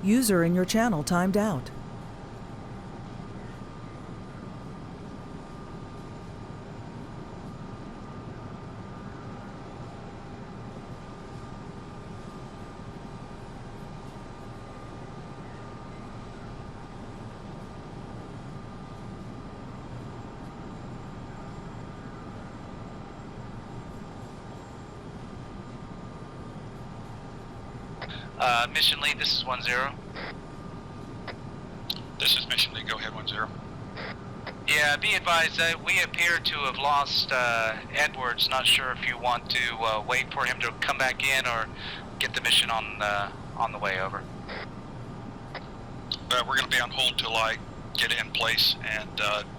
User in your channel timed out. Mission lead, this is 1-0. This is mission lead, go ahead 1-0. Yeah, be advised that we appear to have lost Edwards. Not sure if you want to wait for him to come back in or get the mission on the way, over. We're going to be on hold till I get it in place and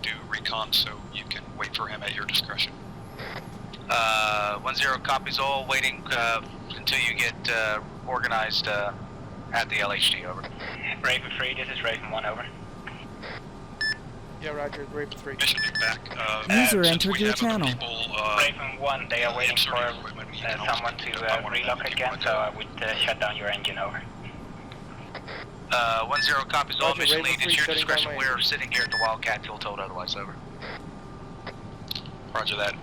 do recon, so you can wait for him at your discretion. 1-0 copies all, waiting until you get organized at the LHD, over. Raven 3, this is Raven 1, over. Yeah, roger, Raven 3. Mission lead back. User entered your channel. Raven 1, they are waiting for someone to relock again, so I would shut down your engine, over. 1-0 copies all, Roger, mission Raven lead, it's 3, your shutting discretion. down my We're sitting here at the Wildcat till told otherwise, over. Roger that.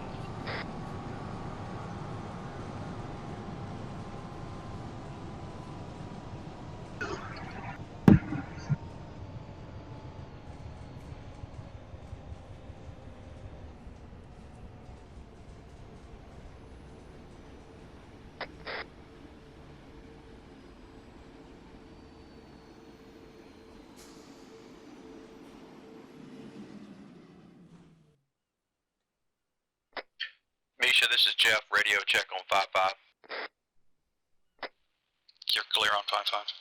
Misha, this is Jeff, radio check on 5-5. You're clear on 5-5.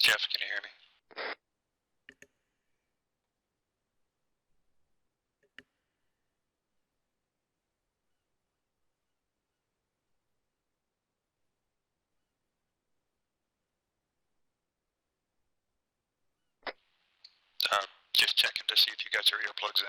Jeff, can you hear me? Just checking to see if you got your earplugs in.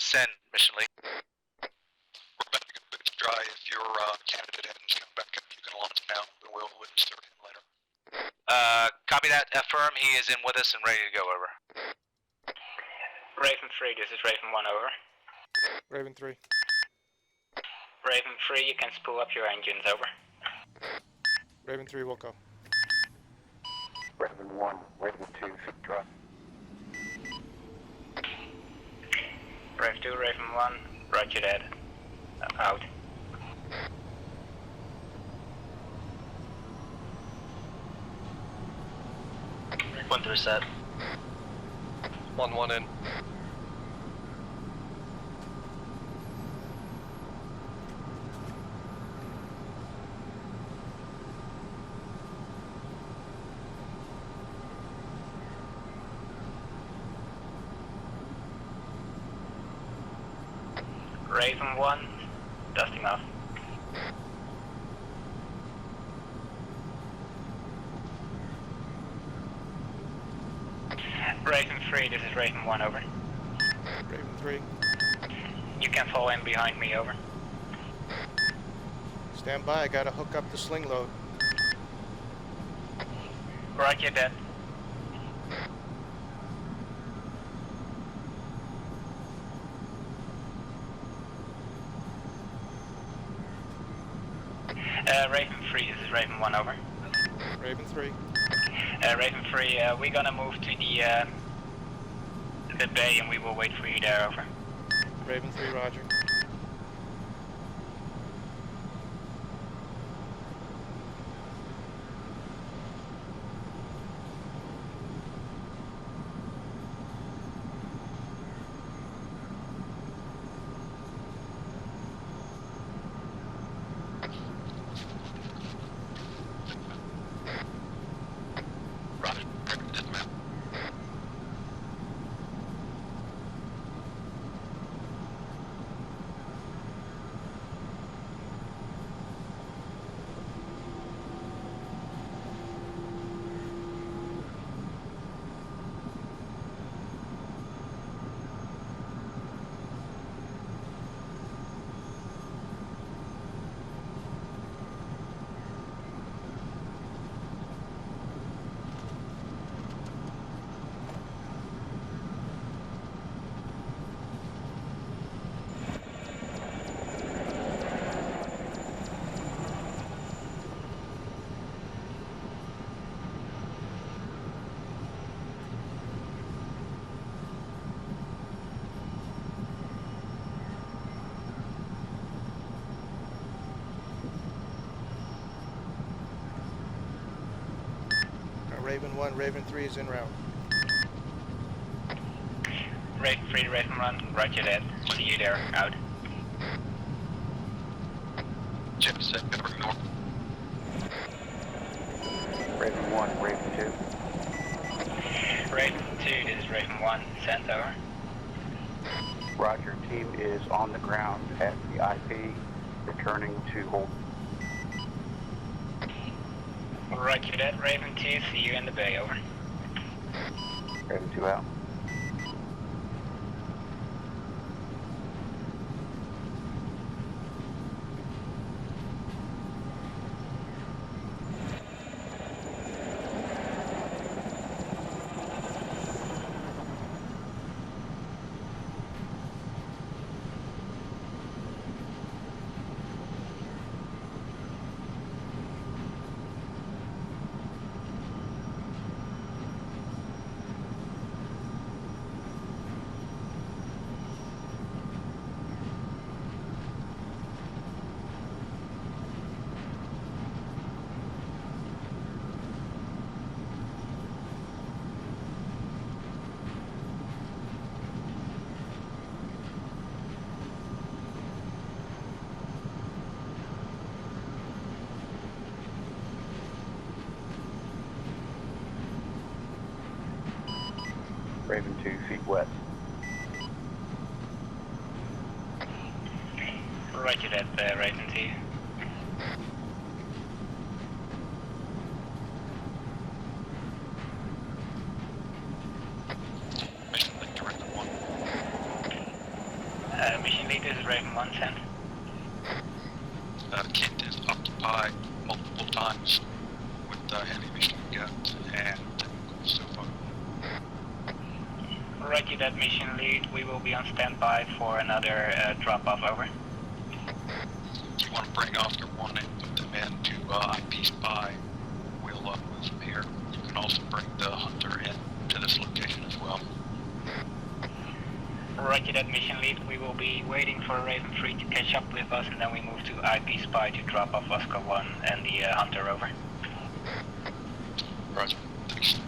send, Mission Lead. We're about to get boots dry. If your candidate hasn't come back up, you can launch now. We'll insert him later. Copy that. Affirm he is in with us and ready to go, over. Raven 3, this is Raven 1, over. Raven 3. Raven 3, you can spool up your engines, over. Raven 3 will go. Raven 1, Raven 2, feet drop. Raven 2, Raven 1, roger that. Out. One through set. 1-1 in. Raven 1, dusting off. Raven 3, this is Raven 1, over. Raven 3. You can fall in behind me, over. Stand by, I gotta hook up the sling load. Roger that. Raven 3, this is Raven 1, over. Raven 3. Raven 3, we're gonna move to the bay and we will wait for you there, over. Raven 3, roger. Raven 1, Raven 3 is en route. Raven 3 to Raven 1, roger that. See you there, out. Jeff set, over north. Raven 1, Raven 2. Raven 2, this is Raven 1, sent, over. Roger, team is on the ground at the IP, returning to hold. Roger that, Raven 2, see you in the bay, over. Raven 2 out. Raven 2, feet west. Roger that, Raven 2. Mission Link Director 1. the heavy mission we got and so far. Roger that, mission lead. We will be on standby for another drop-off, over. If you want to bring Oscar 1 and put them into IP spy, we'll move from here. You can also bring the hunter in to this location as well. Roger that, mission lead. We will be waiting for Raven 3 to catch up with us, and then we move to IP spy to drop off Oscar 1 and the hunter, over. Roger. Thanks.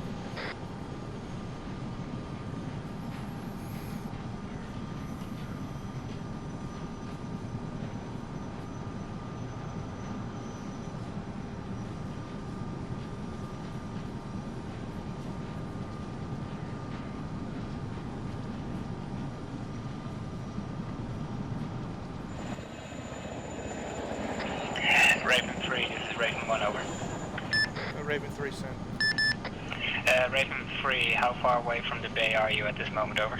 Raven 3, this is Raven 1, over. Raven 3 sent. Raven 3, how far away from the bay are you at this moment, over?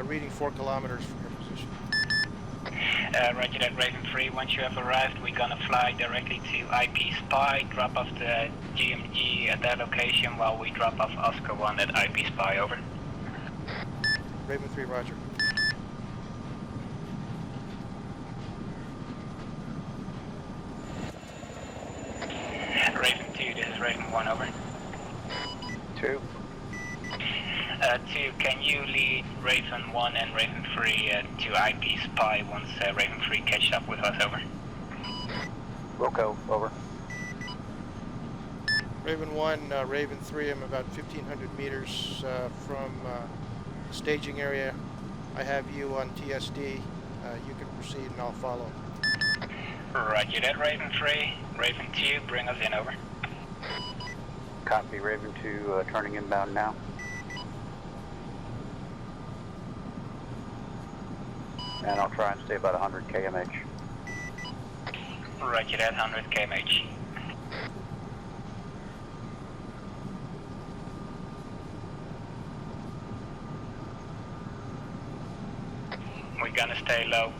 Reading 4 kilometers from your position. Roger that, Raven 3. Once you have arrived, we're gonna fly directly to IP Spy, drop off the GMG at that location while we drop off Oscar 1 at IP Spy, over. Raven 3, roger. Raven 2, this is Raven 1, over. 2. 2, can you lead Raven 1 and Raven 3 to IP Spy once Raven 3 catches up with us, over? Wilco, over. Raven 1, Raven 3, I'm about 1,500 meters from staging area. I have you on TSD. You can proceed and I'll follow. Roger that, Raven 3. Raven 2, bring us in, over. Copy, Raven 2, turning inbound now. And I'll try and stay about 100 kmh. Roger that, 100 kmh. We're gonna stay low.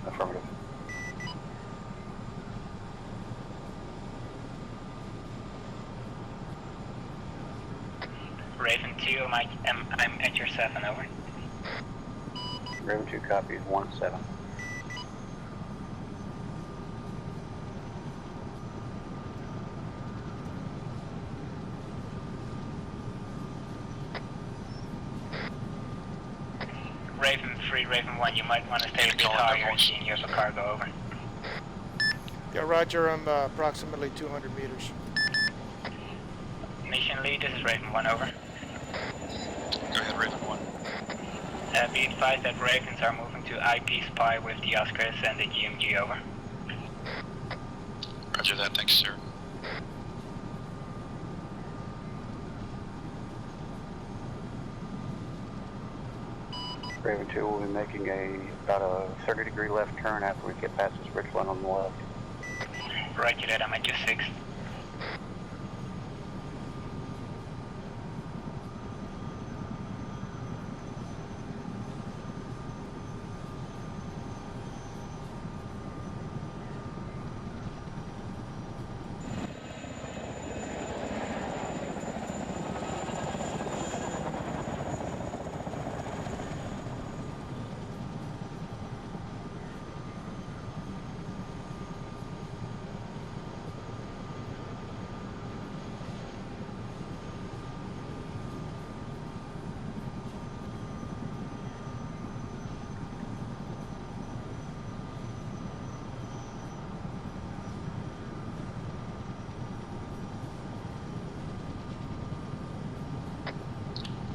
Affirmative. Raven 2, I'm at your 7, over. Raven 2 copies 1-7. Raven 3, Raven 1, you might want to stay a bit higher, seeing you have a cargo, over. Yeah, roger, I'm approximately 200 meters. Mission lead, this is Raven 1, over. Go ahead, Raven 1. Be advised that Ravens are moving to IP Spy with the Oscars and the GMG, over. Roger that, thanks, sir. Raven 2 will be making about a 30-degree left turn after we get past this ridge line on the left. Roger that, I'm at your 6.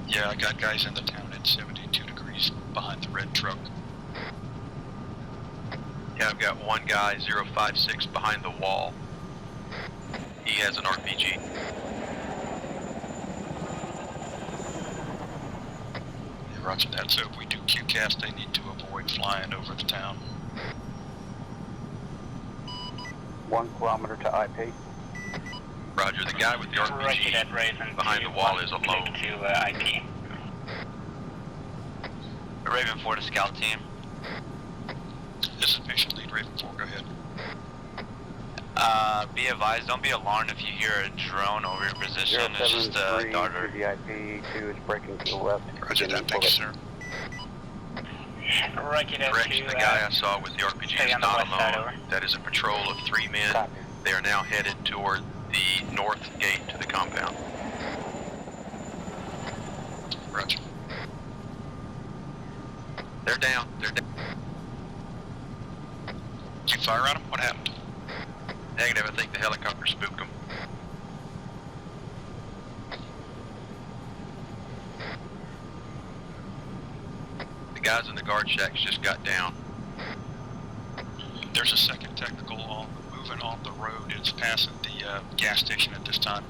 Yeah, I got guys in the town at 72 degrees behind the red truck. Yeah, I've got one guy, 056, behind the wall. He has an RPG. Yeah, roger that. So if we do Q-cast, they need to avoid flying over the town. 1 kilometer to IP. Roger, the guy with the Roger that, RPG Raven behind 2, the wall is alone. click to IP. Raven 4 to scout team. This is mission lead, Raven 4, go ahead. Be advised, don't be alarmed if you hear a drone over your position. It's just a darter. The IP 2 is breaking to the left. Roger that, thank you, sir. Roger that. Correction, the guy I saw with the RPG stay is on the not west side, alone. over. That is a patrol of 3 men. Copy. They are now headed toward the north gate to the compound. Roger. They're down. Did you fire on them? What happened? Negative, I think the helicopter spooked them. The guys in the guard shacks just got down. There's a second technical moving on the road. It's passing the gas station at this time.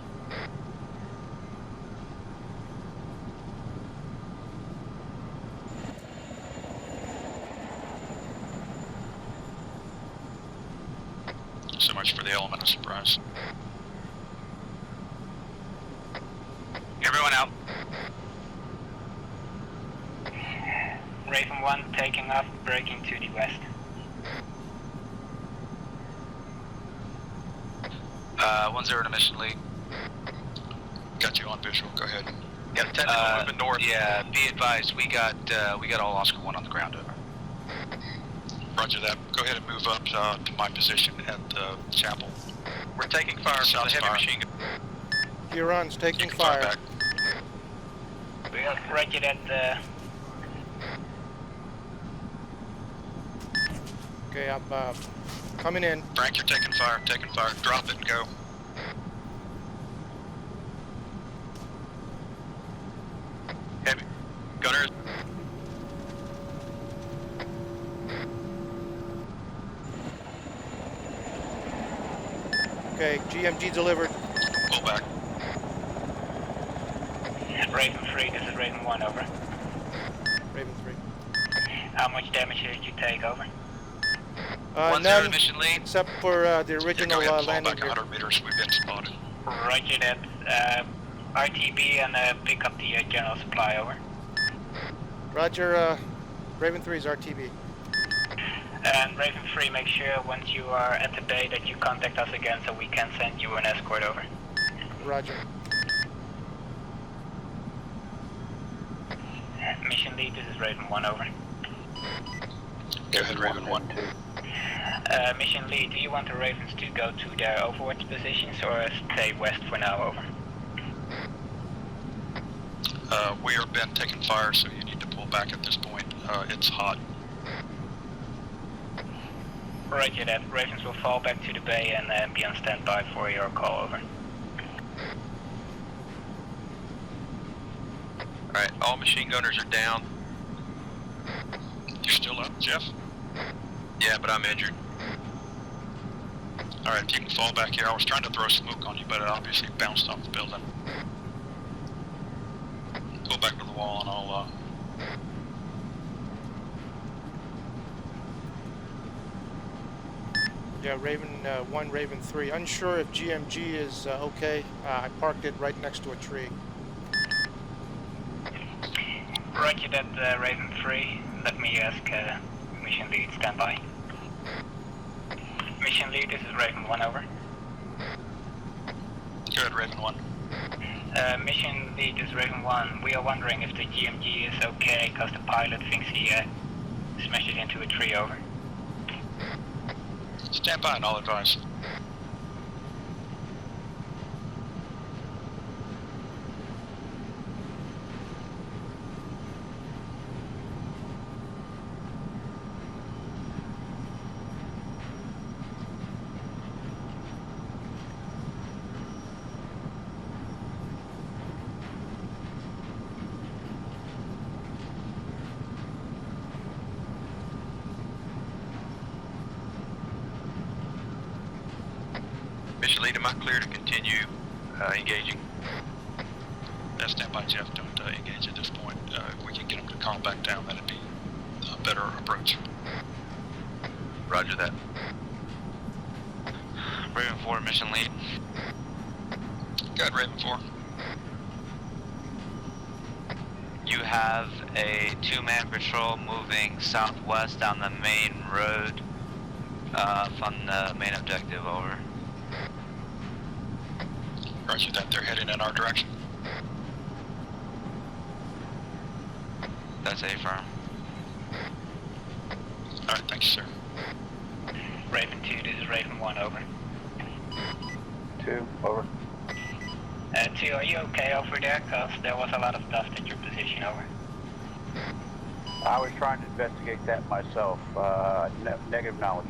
So much for the element of surprise. Everyone out. Raven 1 taking off, braking to the west. 1-0 to mission lead. Got you on visual, go ahead. Got a technical moving north. Yeah, be advised, we got all Oscar 1 on the ground over. Roger that. Go ahead and move up to my position at the chapel. We're taking fire from the Shots heavy fired. machine gun. Huron's You taking can fire fire. back. Roger that. Okay, I'm coming in. Frank, you're taking fire, Drop it and go. Heavy gunners. Okay, GMG delivered. Pull back. Raven 3, this is Raven 1, over. Raven 3. How much damage did you take, over? 1-0 to None, mission lead. except for the Yeah, original go ahead and fall landing back gear. 100 meters. We've been spotted. Roger that. RTB and pick up the general supply, over. Roger, Raven 3 is RTB. And Raven 3, make sure once you are at the bay that you contact us again so we can send you an escort, over. Roger. Mission lead, this is Raven 1, over. Go ahead, Raven 1. Mission lead, do you want the Ravens to go to their overwatch positions or stay west for now, over? We are been taking fire, so you need to pull back at this point. It's hot. Roger that. Ravens will fall back to the bay and be on standby for your call, over. Alright, all machine gunners are down. You're still up, Jeff? Yeah, but I'm injured. Alright, if you can fall back here. I was trying to throw smoke on you, but it obviously bounced off the building. Pull back to the wall and I'll, Yeah, Raven 1, Raven 3. Unsure if GMG is okay. I parked it right next to a tree. Roger that, Raven 3. Let me ask Mission Lead, standby. Mission Lead, this is Raven 1, over. go ahead, Raven 1. Mission Lead, this is Raven 1. We are wondering if the GMG is okay because the pilot thinks he smashed it into a tree, over. Stand by and I'll advise. Mission lead, am I clear to continue engaging? Stand by, Jeff. Don't engage at this point. If we can get them to calm back down, that'd be a better approach. Roger that. Raven 4, mission lead. Go ahead, Raven 4. You have a 2-man patrol moving southwest down the main road from the main objective, over. Roger that, they're heading in our direction. That's A firm. Alright, thank you, sir. Raven 2, this is Raven 1, over. 2, over. 2, are you okay over there? Because there was a lot of dust at your position, over. I was trying to investigate that myself. Negative knowledge.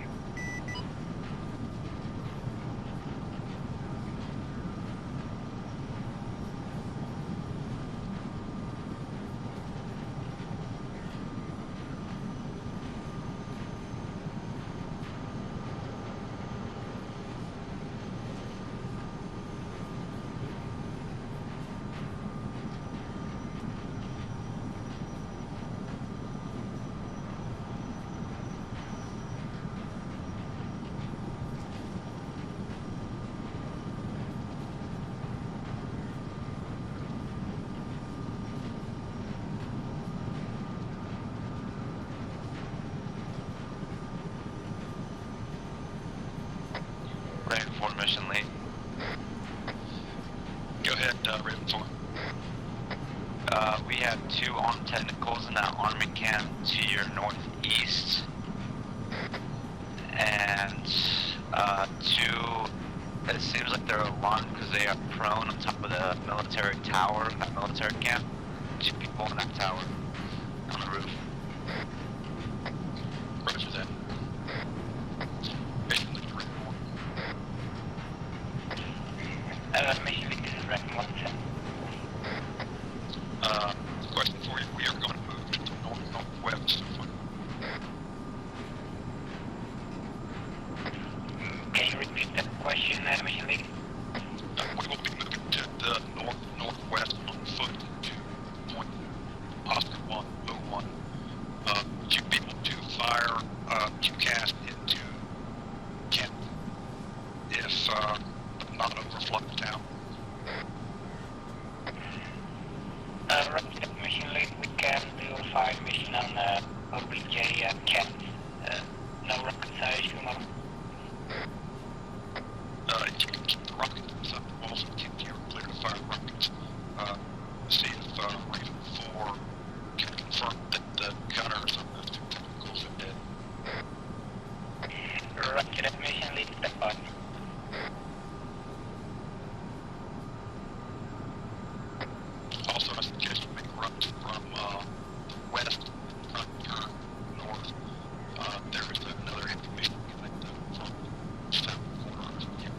Raven 4 mission lead. Go ahead, Raven 4. We have 2 armed technicals in that army camp to your northeast. And 2, it seems like they're alarmed because they are prone on top of the military tower, that military camp. 2 people in that tower, on the roof. Roger that. Mission lead, Raven 1. Mission lead, this is Raven 1, sir. Question for you. We are going to move to the northwest. Can you repeat that question, Mission lead? We will be moving to the northwest on foot to point Oscar 101. Would you be able to fire QCAS into camp if not overflow the town? Roger, mission lead, we can do a fire mission on OBJ camp. No rocket science, over. You can keep the rockets up. Also, keep your clear to fire rockets. See if Raven 4 can confirm that the gunners on those 2 technicals are dead. Roger that, mission lead, step on. Also, I suggest you make a run from west, turn north. There is another heavy mission from the south corner of the camp.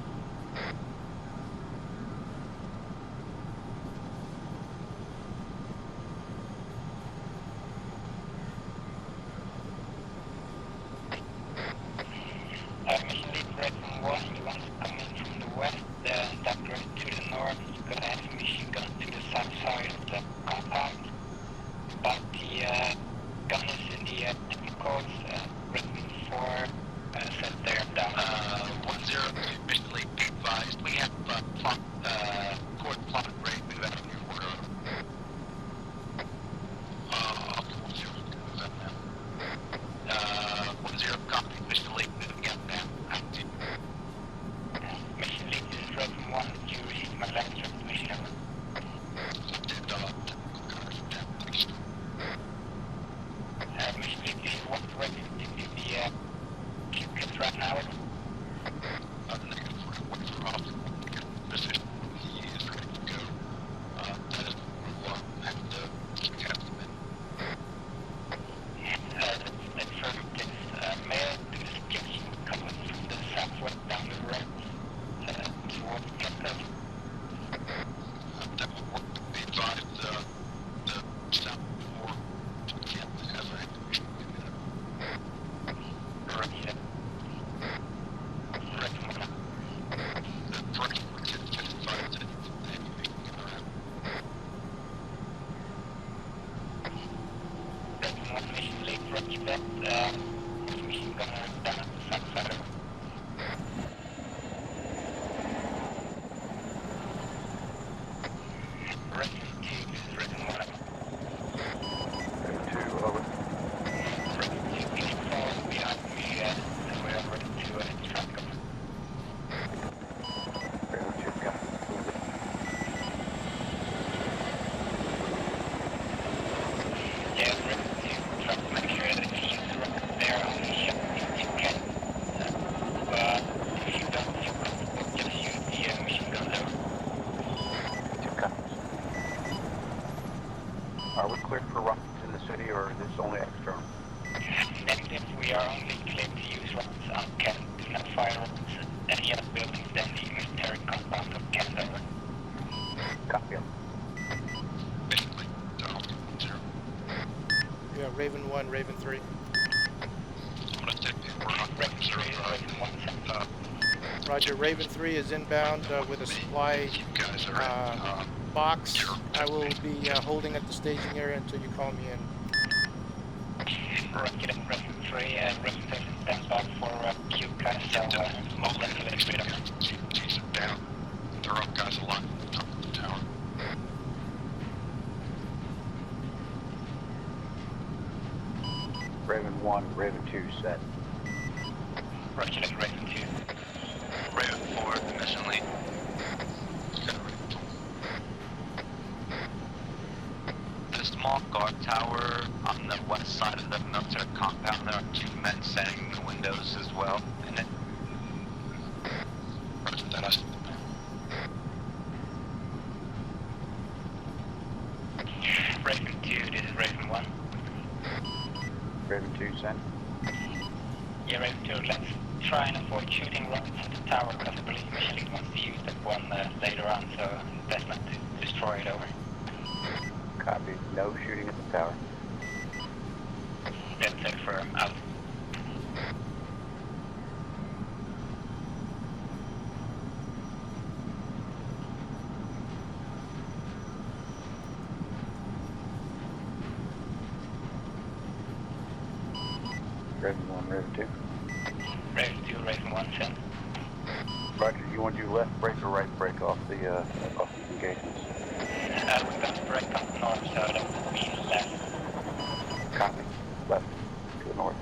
Mission lead, Raven 1, you want to come in from the west, direct to the north, you're gonna have a machine gun to the south side of the compound. But the gunners in the technicals, Raven 4, said they're down. 103 mission lead, be advised. We have court plotted rate move out of your order. Okay, 1-0, move out now. 10 copy, mission lead, moving out now. Active. Mission lead, this is Raven 1, you received my last transmission over. Did technical gunners are down. Thank you. Mission lead, this is 1 Raven, did the QCAS right now? Negative, we're waiting for Oscar 1 to get in position. He 1, Raven 3. I'm gonna take the word on Raven 0. Roger, Raven 3 is inbound with a supply You guys are at, box. I will be holding at the staging area until you call me in. Roger that, Raven 3, Raven 3 stands by for QCAS, so Mobile GMGs are down. They're up, guys, a lot. Top of the tower. Raven 1, Raven 2 set. Roger that, Raven 2. Raven 4, mission lead. Got Raven 4. The small guard tower on the west side of the military compound, there are 2 men standing in the windows as well. And it, Roger that, I see them now. Raven 2, this is Raven 1. Raven 2 sent. Yeah, Raven 2, let's try and avoid shooting rockets at the tower, because I believe mission lead wants to use that one later on, so best not to destroy it over. Copy. No shooting at the tower. That's it, firm, out. Raven 1, Raven 2. Raven 2, Raven 1, send. Roger, you want to do left brake or right brake off the engagements? We're going to break on the north, so that would be left. Copy. Left to the north.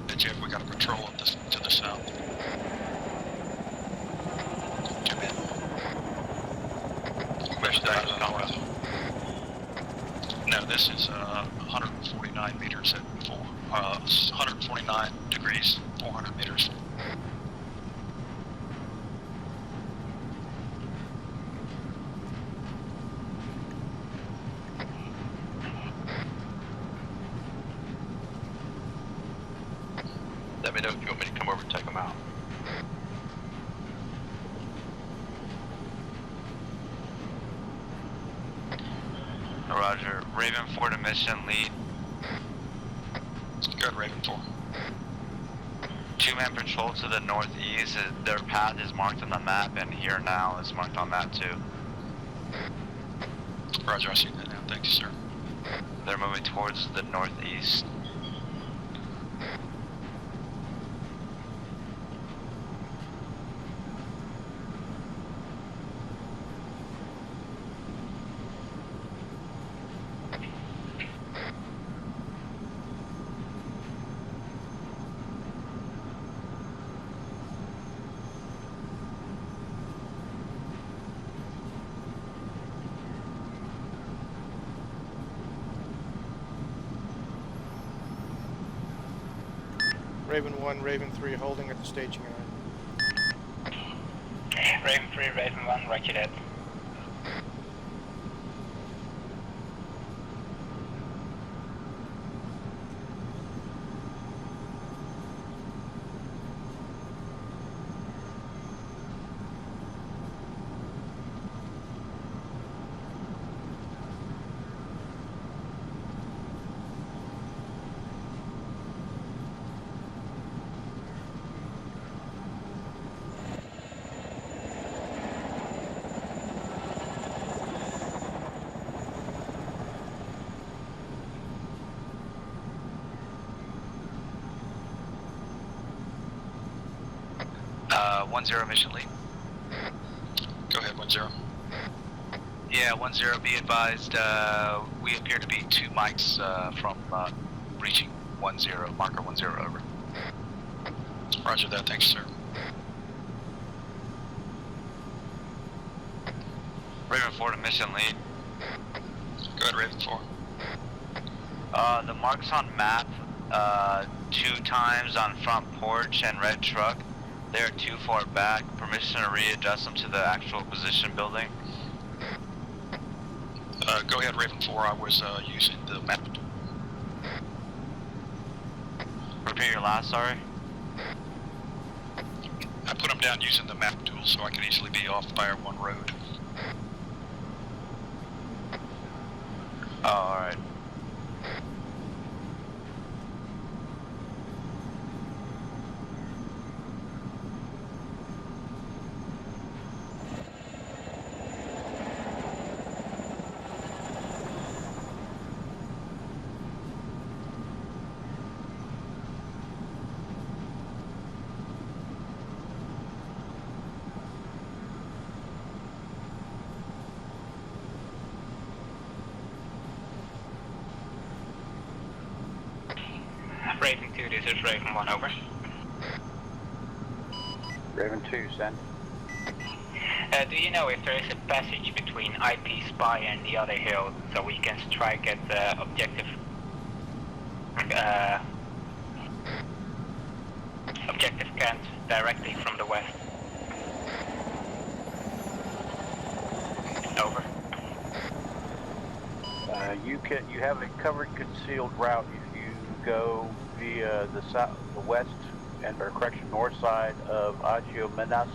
And Jeff, we got a patrol at this, to the south. 2 men. where's that compound? No, this is 149 meters at 149 degrees, 400 meters. Let me know if you want me to come over and take them out. Roger. Raven 4 to mission lead. Good, Raven 4. 2-man patrol to the northeast. Their path is marked on the map, and here now is marked on that too. Roger, I see that now. Thank you, sir. They're moving towards the northeast. Raven 1, Raven 3 holding at the staging area. Raven 3, Raven 1, roger that. One zero mission lead. Go ahead, 1-0. Yeah, 1-0, be advised, we appear to be 2 mics from reaching 1-0, marker 1-0, over. Roger that. Thanks, sir. Raven 4 to mission lead. Go ahead, Raven 4. The marks on map, 2 times on front porch and red truck. They're too far back. Permission to readjust them to the actual position building. Go ahead, Raven 4. I was using the map. Repeat your last, sorry. I put them down using the map tool so I can easily be off Fire 1 road. Oh, alright. Raven 2, this is Raven 1, over. Raven 2, send. Do you know if there is a passage between IP Spy and the other hill, so we can strike at objective Kent directly from the west? Over. You have a covered concealed route if you go via the west and or correction north side of Agio Minas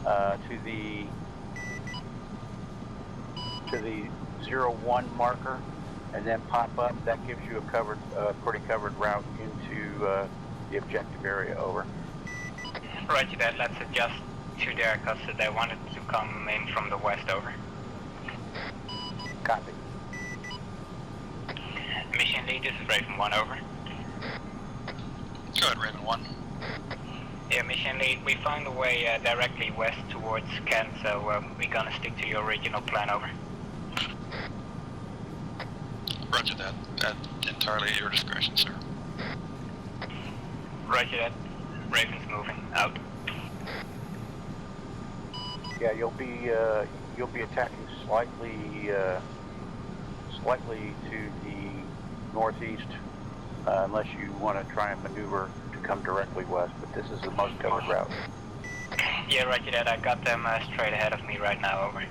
to the 01 marker, and then pop up. That gives you a pretty covered route into the objective area. Over. Roger that. Let's adjust to there because they wanted to come in from the west. Over. Copy. Mission lead, this is Raven 1, over. Go ahead, Raven 1. Yeah, mission lead, we found a way directly west towards Kent, so we're gonna stick to your original plan, over. Roger that. That's entirely at your discretion, sir. Roger that. Raven's moving, out. Yeah, you'll be attacking slightly to the northeast, unless you want to try and maneuver to come directly west. But this is the most covered route. Yeah, roger that. I got them straight ahead of me right now, over.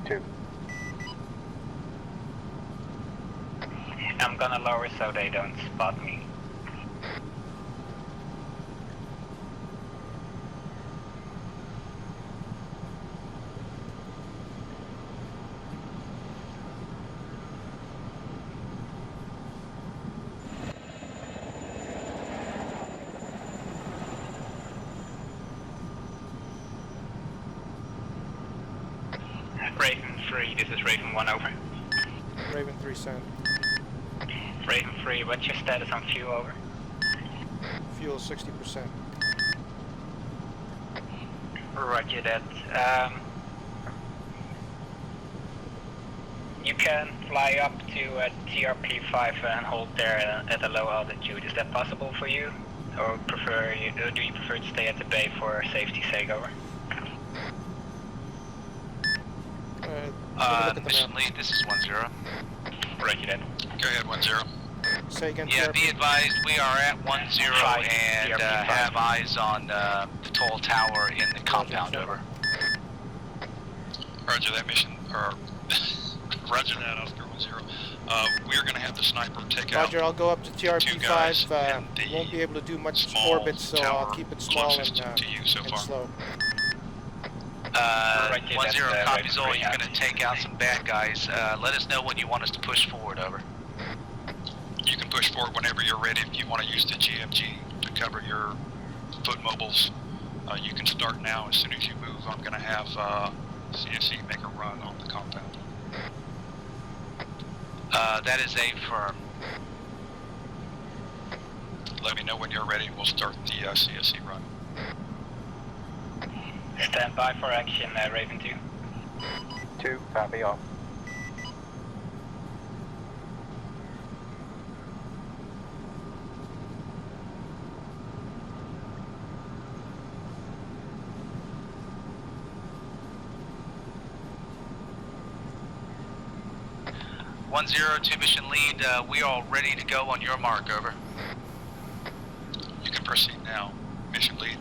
2. I'm gonna lower so they don't spot me. Raven 3, this is Raven 1, over. Raven 3, send. Raven 3, what's your status on fuel, over? Fuel 60%. Roger that. You can fly up to TRP5 and hold there at a low altitude. Is that possible for you? Or do you prefer to stay at the bay for safety's sake, over? Mission lead, this is 1-0. Roger that. Go ahead, 1-0. Say again. Yeah, TRP. be advised, we are at 1-0 and have eyes on the toll tower in the compound, over. Roger that, mission, or Roger that, Oscar 1-0. We're going to have the sniper take out. Roger, I'll go up to two guys TRP5. in the Won't be able to do much small orbits, so I'll tower keep it small and closest to you so far. slow. 1-0 copies all, you're going to take out some bad guys. Let us know when you want us to push forward, over. You can push forward whenever you're ready. If you want to use the GMG to cover your foot mobiles, you can start now. As soon as you move, I'm going to have CSE make a run on the compound. That is a firm. Let me know when you're ready. We'll start the CSE run. Stand by for action, Raven 2. 2, copy off. One zero to mission lead. We are all ready to go on your mark, over. You can proceed now. Mission lead,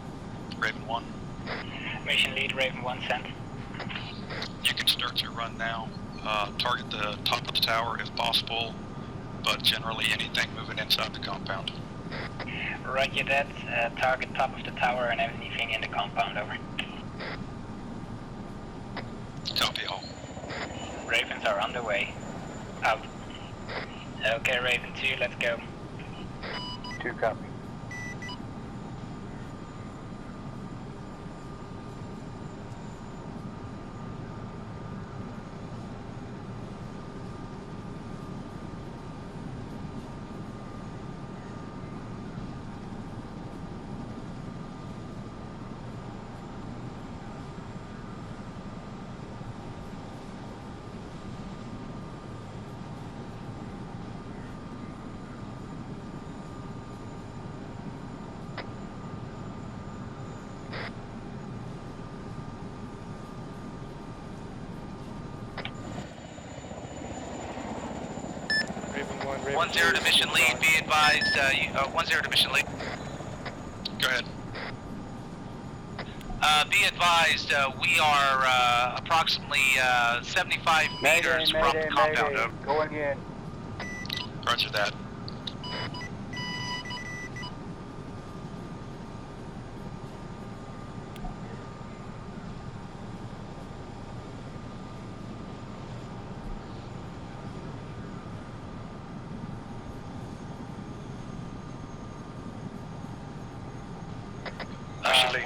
Raven 1. Mission lead, Raven 1, sent. You can start your run now. target the top of the tower if possible, but generally anything moving inside the compound. Roger that. Target top of the tower and anything in the compound, over. Copy all. Ravens are on the way. Out. Okay, Raven 2, let's go. 2 copy. Raven 1-0 to mission lead, be advised, 1-0 to mission lead. Go ahead. Be advised, we are approximately 75 meters from the compound. Mayday. Going in. Roger that.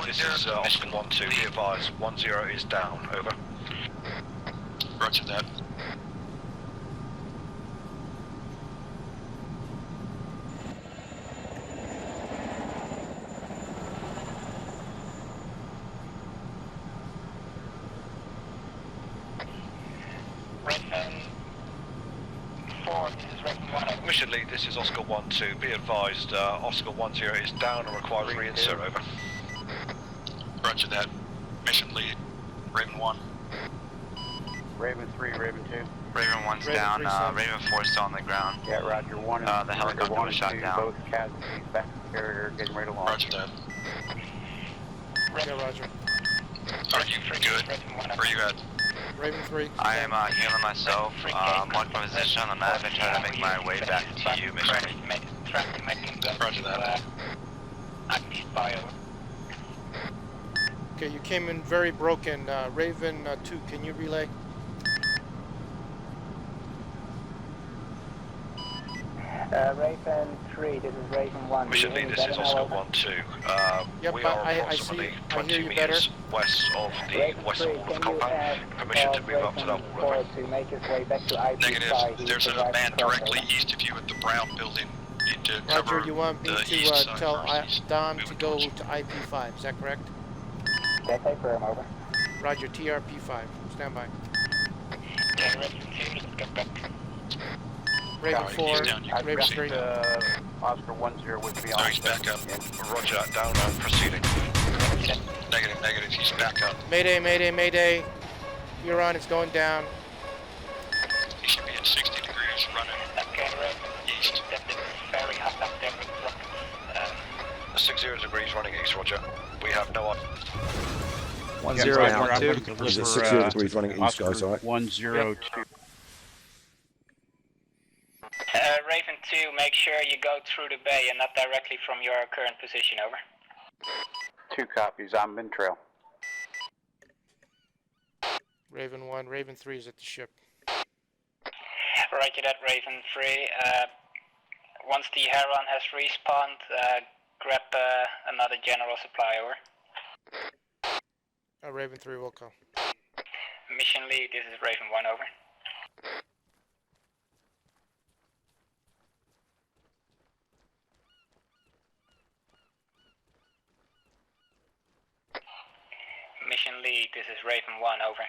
This is Oscar 1-2, be advised, 1-0 is down, over. Roger that. Mission lead, this is Oscar 1-2, be advised, Oscar 1-0 is down and requires reinsert, over. Roger that. Mission lead, Raven 1. Raven 3, Raven 2. Raven 1's down, Raven 4's still on the ground. Yeah, Roger 1 and the helicopter was shot 2, down. both casualties back to the carrier, getting ready to launch. Roger that. Yeah, Roger. Are you good? Where are you at? Raven 3. I am healing myself, mark my position on the map and try to make my way back to you, mission lead. Roger that. Okay, you came in very broken. Raven 2, can you relay? Raven 3, this is Raven 1. Mission lead, this is Oscar 1-2. Yep, We are I approximately hear 20 you meters west of the western wall of the compound. Permission to move up to that wall, over. To make his way back to IP Negative. There's a man directly east of you at the brown building. Need to cover Roger, you want me the to east side tell versus Don to moving go towards. to IP5, is that correct? That's firm, over. Roger, TRP5, stand by. Yeah, Raven 2, let's get back. Raven Alright, 4, he's down, you can Raven proceed. 3. Oscar 1-0 with me No, on. he's back up. Roger, down and proceeding. Negative, negative, he's back up. Mayday, mayday, mayday. Huron, it's going down. He should be at 60 degrees running Okay, Raven. east. That is very hot up there with rockets. 60 degrees running east, Roger. We have no one. 1-0 down. Is it 60 degrees running east, guys, alright? 1-0-2. Raven 2, make sure you go through the bay and not directly from your current position, over. 2 copies, I'm in trail. Raven 1, Raven 3 is at the ship. Roger that, Raven 3. Once the Heron has respawned, grab another general supply, over. Raven 3 will call. Mission lead, this is Raven 1, over. Mission lead, this is Raven 1, over.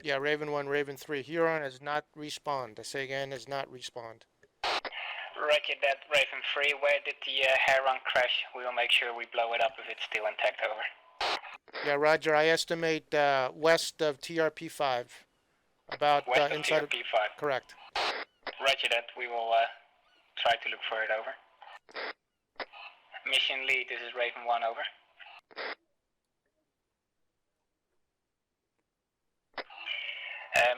Yeah, Raven 1, Raven 3. Huron has not respawned. I say again, has not respawned. Roger that, Raven 3. Where did the Heron crash? We will make sure we blow it up if it's still intact, over. Yeah, Roger, I estimate west of TRP5. About West of inside of... TRP5. Correct. Roger that. We will try to look for it, over. Mission lead, this is Raven 1, over.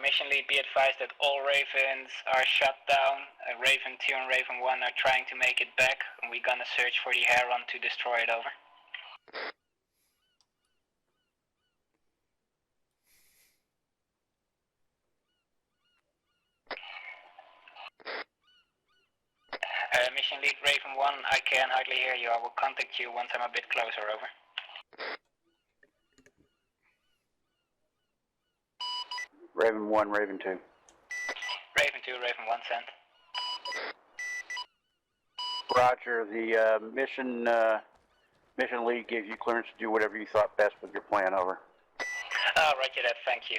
Mission lead, be advised that all Ravens are shut down. Raven 2 and Raven 1 are trying to make it back, and we're gonna search for the Heron to destroy it, over. Mission lead, Raven 1, I can hardly hear you. I will contact you once I'm a bit closer, over. Raven 1, Raven 2. Raven 2, Raven 1, sent. Roger, the mission lead gave you clearance to do whatever you thought best with your plan, over. Roger that, thank you.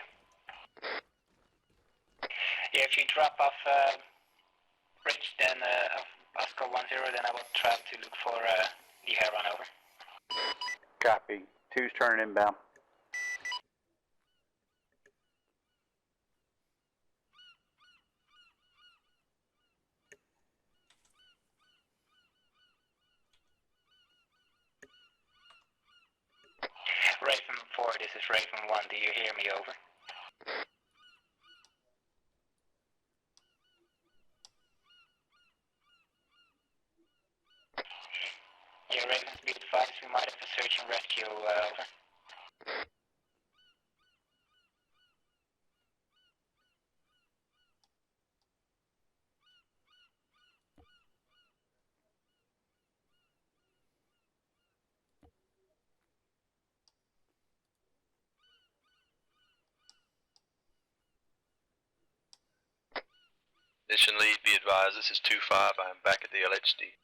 Yeah, if you drop off Rich, then Oscar 10, then I will try to look for the Heron, over. Copy. 2's turning inbound. Raven 4, this is Raven 1, do you hear me, over? Yeah, Raven, be advised, we might have a search and rescue, over. Mission lead, be advised, this is 2-5. I am back at the LHD.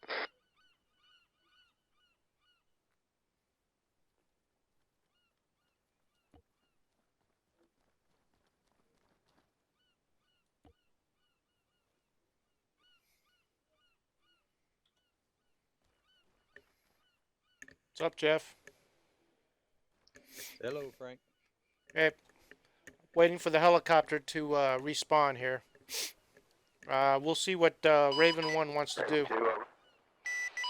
What's up, Jeff? Hello, Frank. Hey, waiting for the helicopter to respawn here. We'll see what Raven 1 wants to do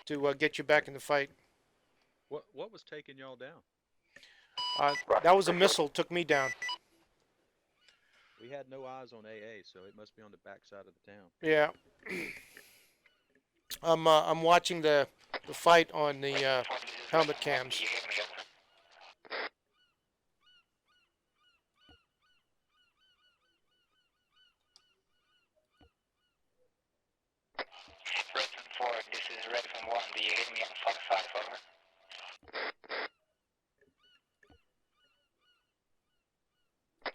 to get you back in the fight. What was taking y'all down? That was a missile, took me down. We had no eyes on AA, so it must be on the back side of the town. Yeah. I'm watching the fight on the helmet cams. Raven 4, this is Raven 1, do you hear me on 5-5, over?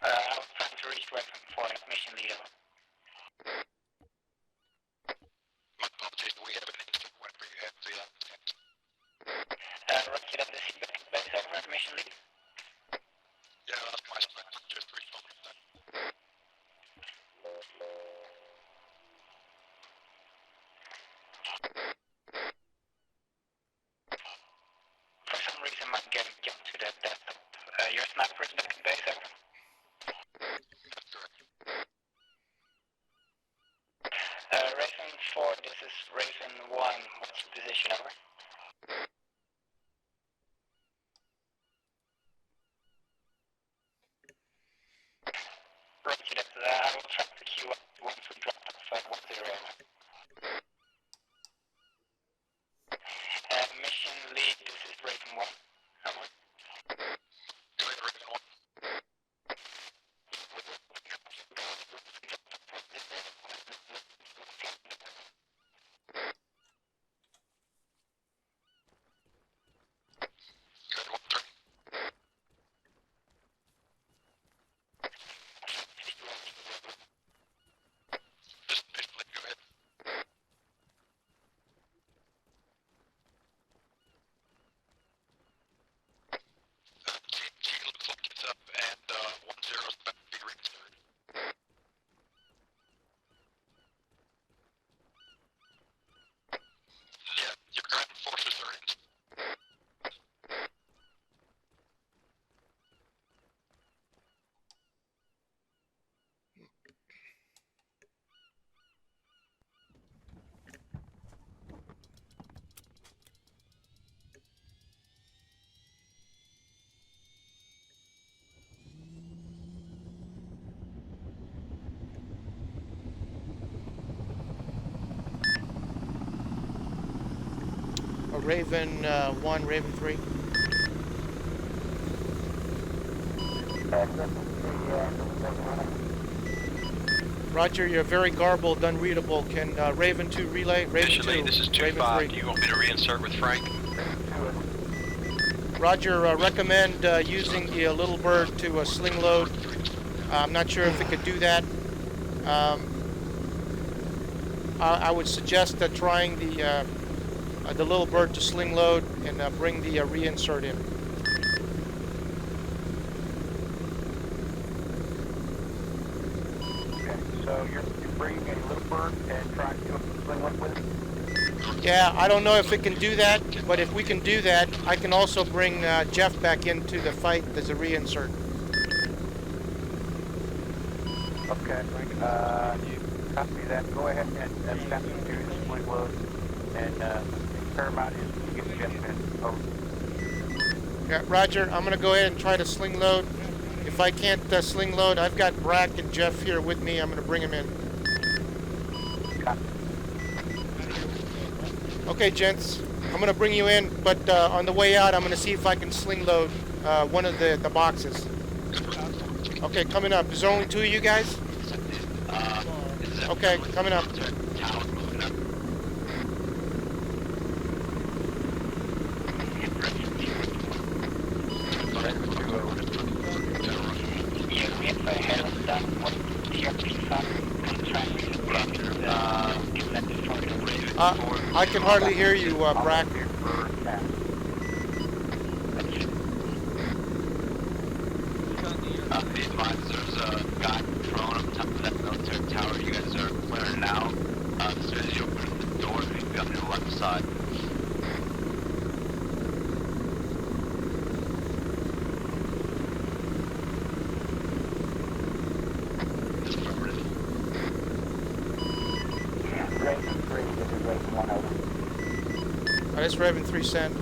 I'm trying to reach Raven 4, mission lead, over. My apologies, but we have an instant whenever you have the Roger that, is he back at base, over, mission lead? yeah, that's my spot. Just responding to that. For some reason, my game jumped to that desktop. Your sniper is back at base, over. That's correct. Raven 4, this is Raven 1, what's your position, over? Roger that, I will try to queue up once we drop off 10, over. Mission lead, this is Raven 1, over. Go ahead, Raven 1. Good, 1-3. Just basically go ahead. Raven 1, Raven 3. Roger, you're very garbled, unreadable. Can Raven 2 relay? Raven Mission 2, lead, this is Raven 2-5. 3. Do you want me to reinsert with Frank? Roger, recommend using the little bird to sling load. I'm not sure if it could do that. I would suggest trying the little bird to sling load and bring the reinsert in. Okay, so you're bringing a little bird and trying to sling load with it? Yeah, I don't know if it can do that, but if we can do that, I can also bring Jeff back into the fight as a reinsert. Okay, copy that. Go ahead and attempt to do the split load, and paramount is to get Jeff in. Over. Yeah, Roger, I'm going to go ahead and try to sling load. If I can't sling load, I've got Brack and Jeff here with me. I'm going to bring them in. Copy. Okay, gents, I'm going to bring you in, but on the way out, I'm going to see if I can sling load one of the boxes. Okay, coming up. Is there only 2 of you guys? Okay, coming up. I can hardly hear you, Brack. Be advised, there's a guy prone on top of that military tower. You guys are clearing now. As soon as you open the door, you'll be on the left side. Raven 3, this is Raven 1 over. This is Raven 3 send.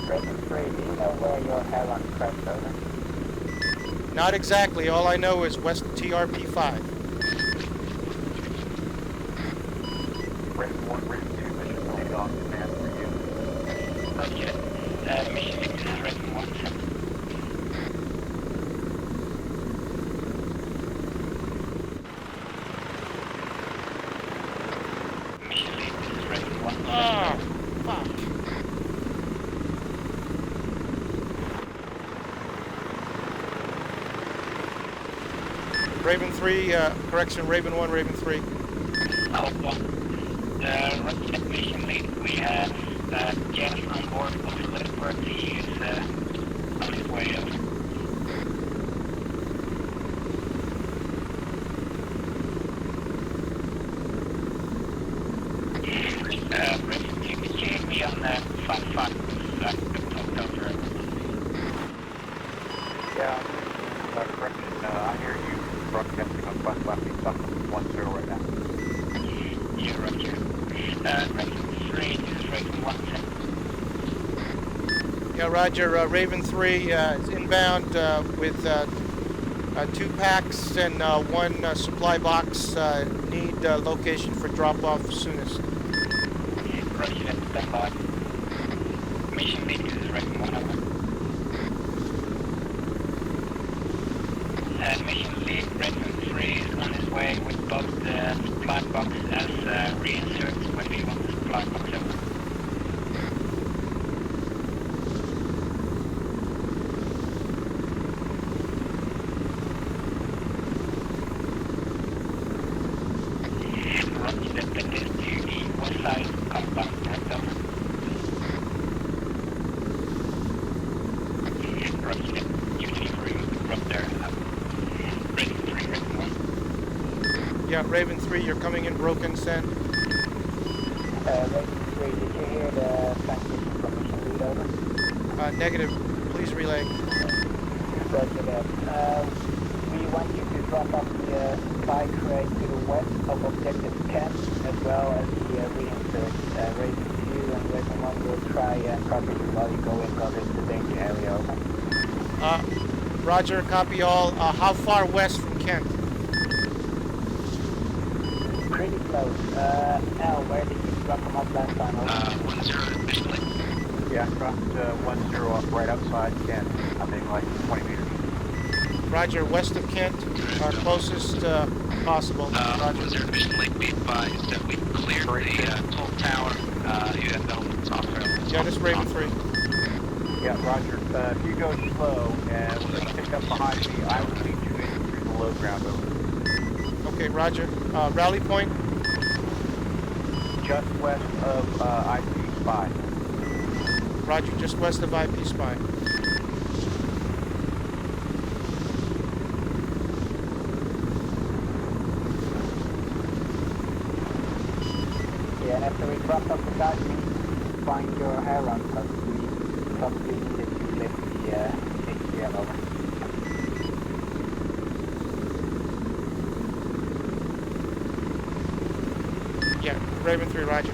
Raven 3, do you know where your Heron crashed over? Not exactly. All I know is west TRP 5. Raven 1, Raven 2, mission lead on command for you. Roger. Mission lead is Raven 1. Mission lead is Raven 1. Ah, fuck. Raven 3, correction, Raven 1, Raven 3. Roger, mission lead. We have Jeff on board of the little bird. He is on his way over. Raven 2, can you hear me on 5-5? Over. Yeah, correction, I hear you broadcasting on 5-5 something 10 right now. Yeah, Roger. Raven 3, this is Raven 1. Yeah, Roger. Raven 3 is inbound with 2 packs and 1 supply box. Need location for drop-off soonest. Roger, that's standby. Mission lead is Raven 1 over. Mission lead, Raven 3 is on his way with both the supply box as reinserts when we want the supply box over. Roger, that is to the west side compound, right over. Roger, that you delivery from there. Raven 3, Raven 1. Yeah, Raven 3, you're coming in broken, send. Raven 3, did you hear the transmission from mission lead over? Negative. Please relay. Roger that. We want you to drop off the supply crate to the west of objective 10, as well as the reinsert. Raven 2 and Raven 1 will try and cover you while you go in, because it's the danger area, over. Roger, copy all. How far west from Kent? Pretty close. Al, where did you drop them off last time? Over? 10 mission lane. Yeah, I dropped 1-0 off right outside Kent. I think like 20 meters. Roger, west of Kent, our closest possible. Roger. Was there a mission lane? Be advised that we cleared the toll tower. You have elements off rail. Yeah, this is Raven 3. Yeah, Roger. If you go slow and when you pick up behind me, I will lead you in through the low ground over. Okay, Roger. Rally point? Just west of IP Spy. Roger, just west of IP Spy. Yeah, and after we drop off the guys, find your hair run, because we probably needed to lift the HCM over. Yeah, Raven 3, Roger.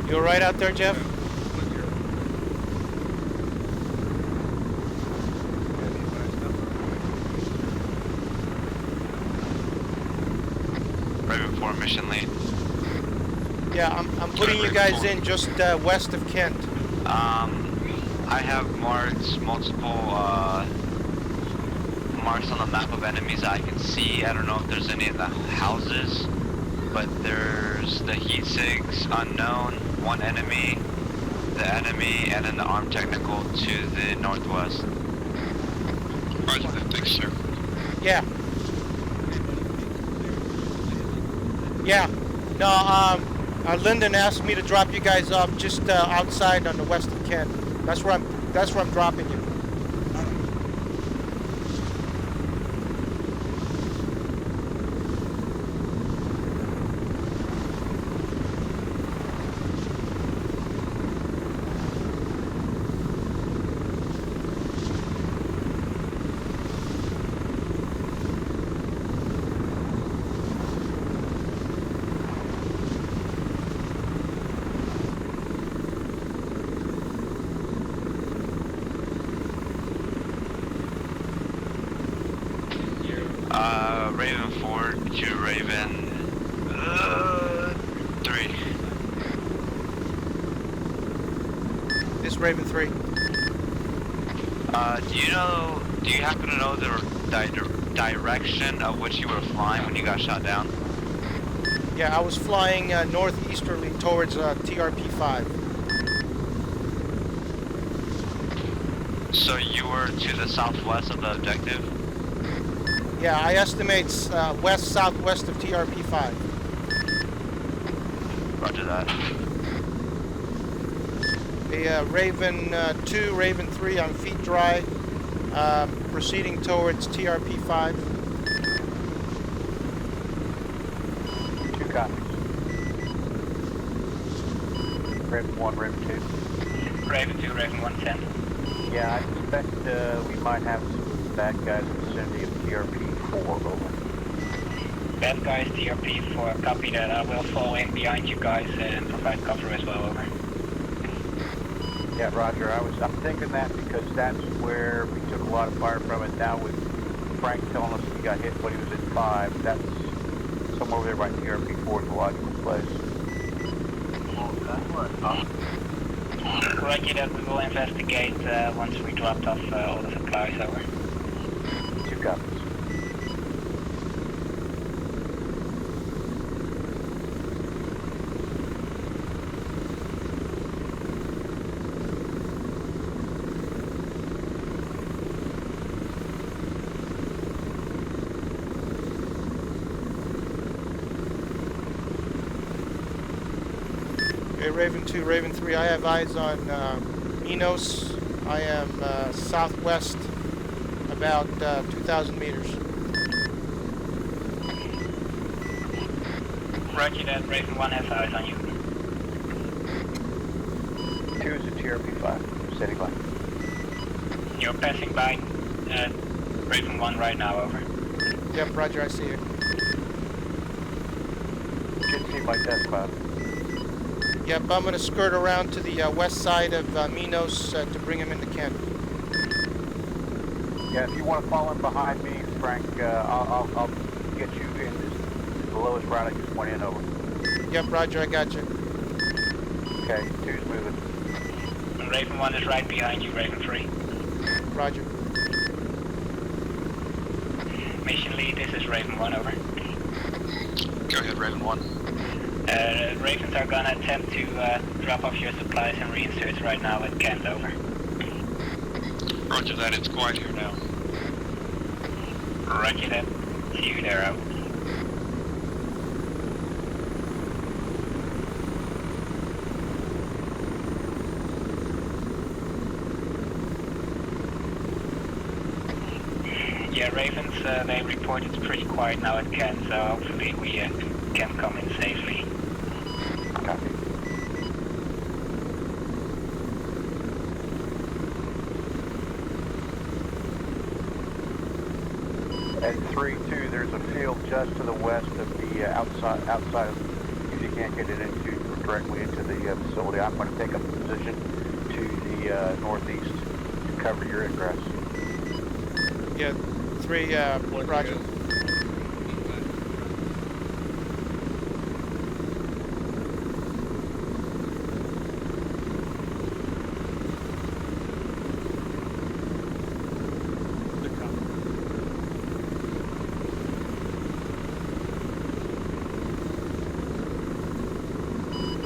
You all right out there, Jeff? Raven 4 mission lead. Yeah, I'm putting you guys in just west of Kent. I have marked multiple marks on the map of enemies I can see. I don't know if there's any in the houses, but there's the heat sigs unknown, one enemy, the enemy, and then the armed technical to the northwest. Roger that, thanks, sir. Yeah. Yeah. No, Lyndon asked me to drop you guys off just outside on the west of Kent. That's where I'm dropping you. Raven 4 to Raven 3. This is Raven 3. Do you happen to know the direction of which you were flying when you got shot down? Yeah, I was flying northeasterly towards TRP-5. So you were to the southwest of the objective? Yeah, I estimate west-southwest of TRP-5. Roger that. The Raven 2, Raven 3 on feet dry, proceeding towards TRP-5. 2 copies. Raven 1, Raven 2. Raven 2, Raven 110. Yeah, I suspect we might have some bad guys in the vicinity of TRP-4, over. Bad guys, TRP-4, copy that. I will fall in behind you guys and provide cover as well, over. Yeah, Roger. I'm thinking that because that's where we took a lot of fire from it. Now with Frank telling us he got hit when he was at 5, that's somewhere over there by TRP-4 is a logical place. Roger that, we will investigate once we dropped off all the supplies, over. 2 copies. Okay, Raven 2, Raven 3, I have eyes on Enos. I am southwest about 2,000 meters. Roger that, Raven 1 has eyes on you. 2 is a TRP-5, standing by. You're passing by Raven 1 right now, over. Yep, Roger, I see you. Should see my test cloud. Yep, I'm going to skirt around to the west side of Minos to bring him into Kent. Yeah, if you want to fall in behind me, Frank, I'll get you in the lowest route I just went in over. Yep, Roger, I got you. Okay, 2's moving. And Raven 1 is right behind you, Raven 3. Roger. Mission lead, this is Raven 1, over. Go ahead, Raven 1. Ravens are gonna attempt to drop off your supplies and reinserts right now at Kent, over. Roger that, it's quiet here now. Roger that. See you there, out. Yeah, Ravens, they report it's pretty quiet now at Kent, so hopefully we can come in safely. Copy. At 3-2, there's a field just to the west of the outside of, if you can't get it into directly into the facility. I'm going to take up a position to the northeast to cover your ingress. Yeah, 3, Roger.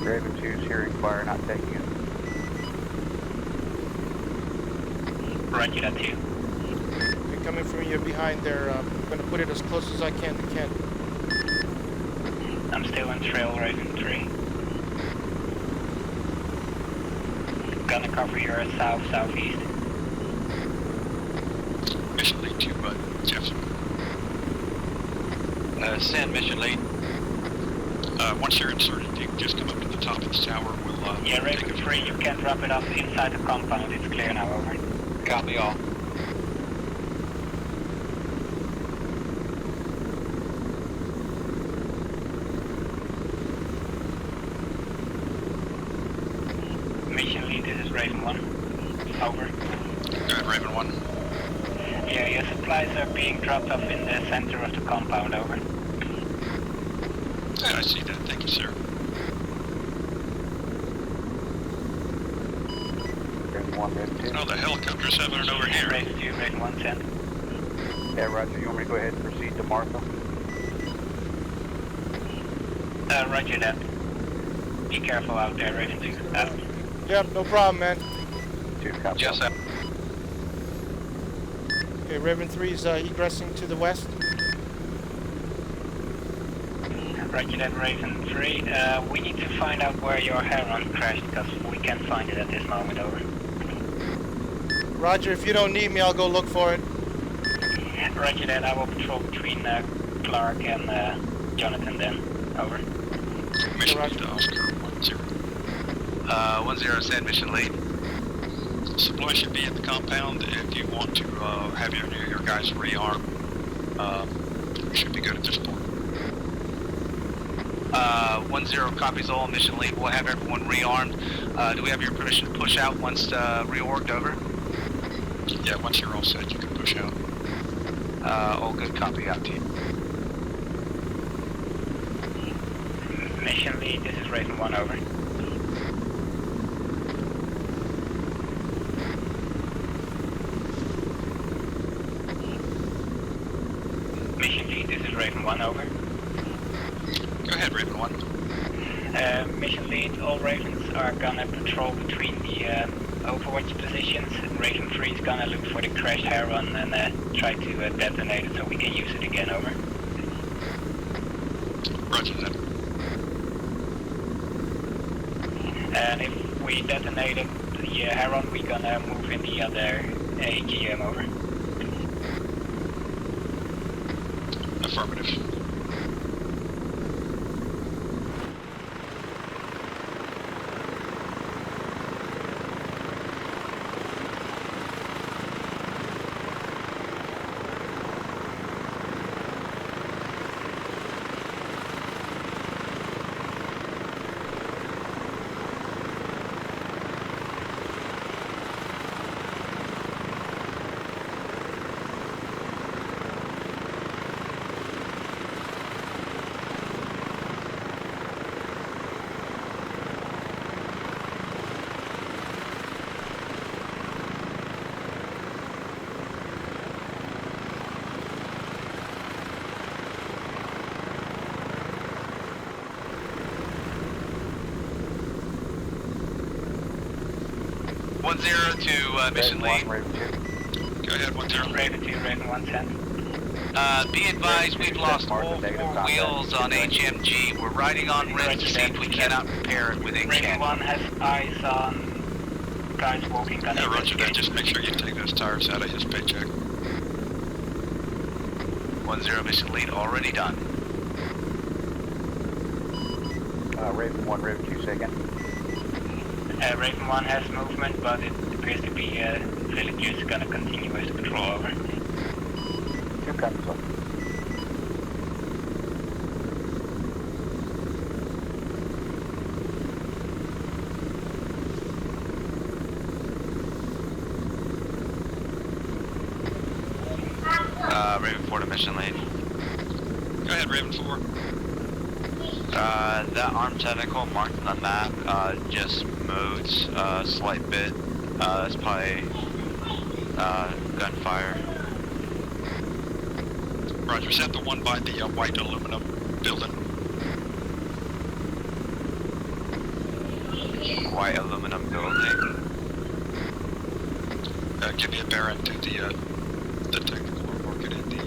Raven 2's hearing fire, not taking it. Roger that, 2. They're coming from you behind there. I'm going to put it as close as I can to Kent. I'm still in trail, Raven 3. Gonna cover your south-southeast. Mission lead to Jefferson. Send mission lead. Once you're inserted, you can just come up to the top of the tower. We'll Yeah, Raven 3, you can drop it off inside the compound. It's clear now, over. Copy all. Mission lead, this is Raven 1. Over. Go ahead, Raven 1. Yeah, your supplies are being dropped off in the center of the compound, over. Yeah, I see that. Thank you, sir. Raven 1, Raven 2. Oh, the helicopter's having it over here. Raven 2, Raven 1, send. Yeah, Roger, you want me to go ahead and proceed to Martha? Roger that. Be careful out there, Raven 2. Out. Yep, no problem, man. 2, copy. Yes, sir. Okay, Raven 3's egressing to the west. Roger that, Raven 3. We need to find out where your Heron crashed, because we can't find it at this moment, over. Roger, if you don't need me, I'll go look for it. Roger that, I will patrol between Clark and Jonathan then, over. Mission Roger. lead to Oscar 10. 10, send mission lead. Supply should be in the compound. If you want to have your guys rearm, we should be good at this point. 10 copies all, mission lead. We'll have everyone rearmed. Do we have your permission to push out once reorged, over? Yeah, once you're all set, you can push out. All good, copy out to you. Mission lead, this is Raven 1, over. Mission lead, this is Raven 1, over. Go ahead, Raven 1. Mission lead, all Ravens are gonna patrol between the Overwatch positions. Raven 3 is gonna look for the crashed Heron and try to detonate it so we can use it again, over. Roger that. And if we detonated the Heron, we're gonna move in the other AGM, over. Affirmative. 1-0 to mission lead. Raven 2. Go ahead, 1-0. Raven 2, Raven 1 send. Be advised, we've lost all four wheels on HMG. We're riding on rims to see if we cannot repair it within Raven Canyon. 1 has eyes on guys walking down Yeah, the roger that. Just make sure you take those tires out of his paycheck. 1-0 mission lead already done. Raven 1, Raven 2, say again. Raven 1 has movement, but it appears to be villagers gonna continue with the patrol over. 2 comes up. Raven 4 to mission lead. Go ahead, Raven 4. That armed technical marked on the map, just moved a slight bit. It's probably, gunfire. Roger, is that the one by the white aluminum building? White aluminum building. Give me a bearing to the technical. We're marking in the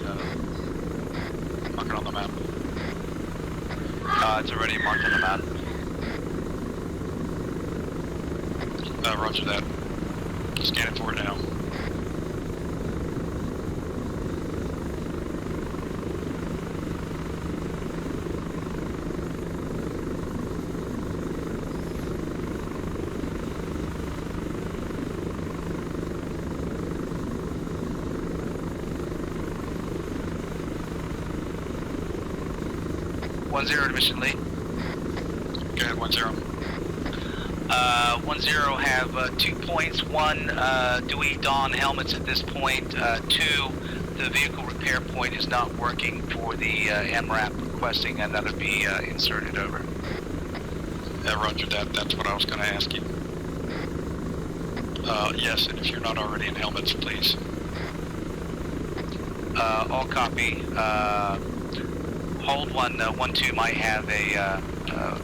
marking on the map. It's already marked on the map. Roger that. Scanning for it now. One zero to mission lead. Go ahead, 1-0. 1-0 have 2 points. 1, do we don helmets at this point? 2, the vehicle repair point is not working for the MRAP, requesting another be inserted over. Roger that. That's what I was going to ask you. Yes, and if you're not already in helmets, please. All copy. Hold 1-2 might have a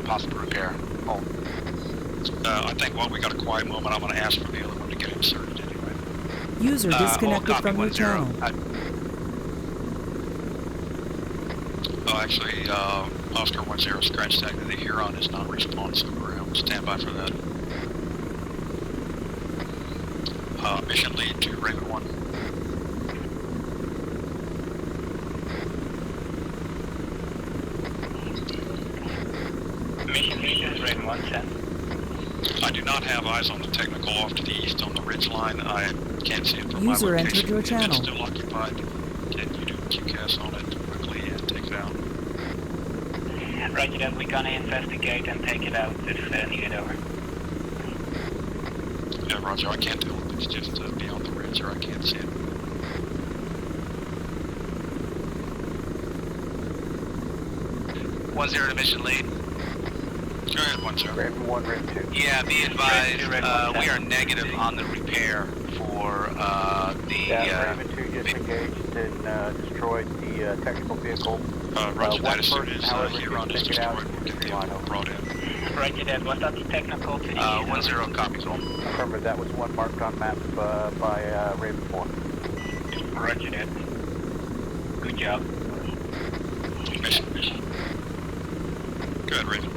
possible repair. Hold. I think while we got a quiet moment, I'm going to ask for the other one to get inserted anyway. User disconnected all copy, from your 1-0. channel. Actually, Oscar 1-0 scratch tag to the Huron is not responsive. We're on standby for that. Mission lead to Raven 1. Mission lead is Raven 1 send. I do not have eyes on the technical off to the east on the ridge line. I can't see it from User my entered location. your If channel. it's still occupied, can you do QCAS on it quickly and take it out? Roger that, we're gonna investigate and take it out if needed over. Yeah, Roger, I can't tell if it's just beyond the ridge or I can't see it. One zero to mission lead. Go ahead, 1-0. Raven 1, Raven 2. Yeah, be advised, Raven 1, we are negative on the repair for Yeah, Raven 2 just engaged and destroyed the technical vehicle. Roger that. One As soon person, as however, Huron can is take it out. destroyed, we'll get the other one brought in. Roger that, was that the technical to the 1-0 copies all. Affirmative, that was one marked on map by Raven 4. Roger that. Good job. Mission. Go ahead, Raven.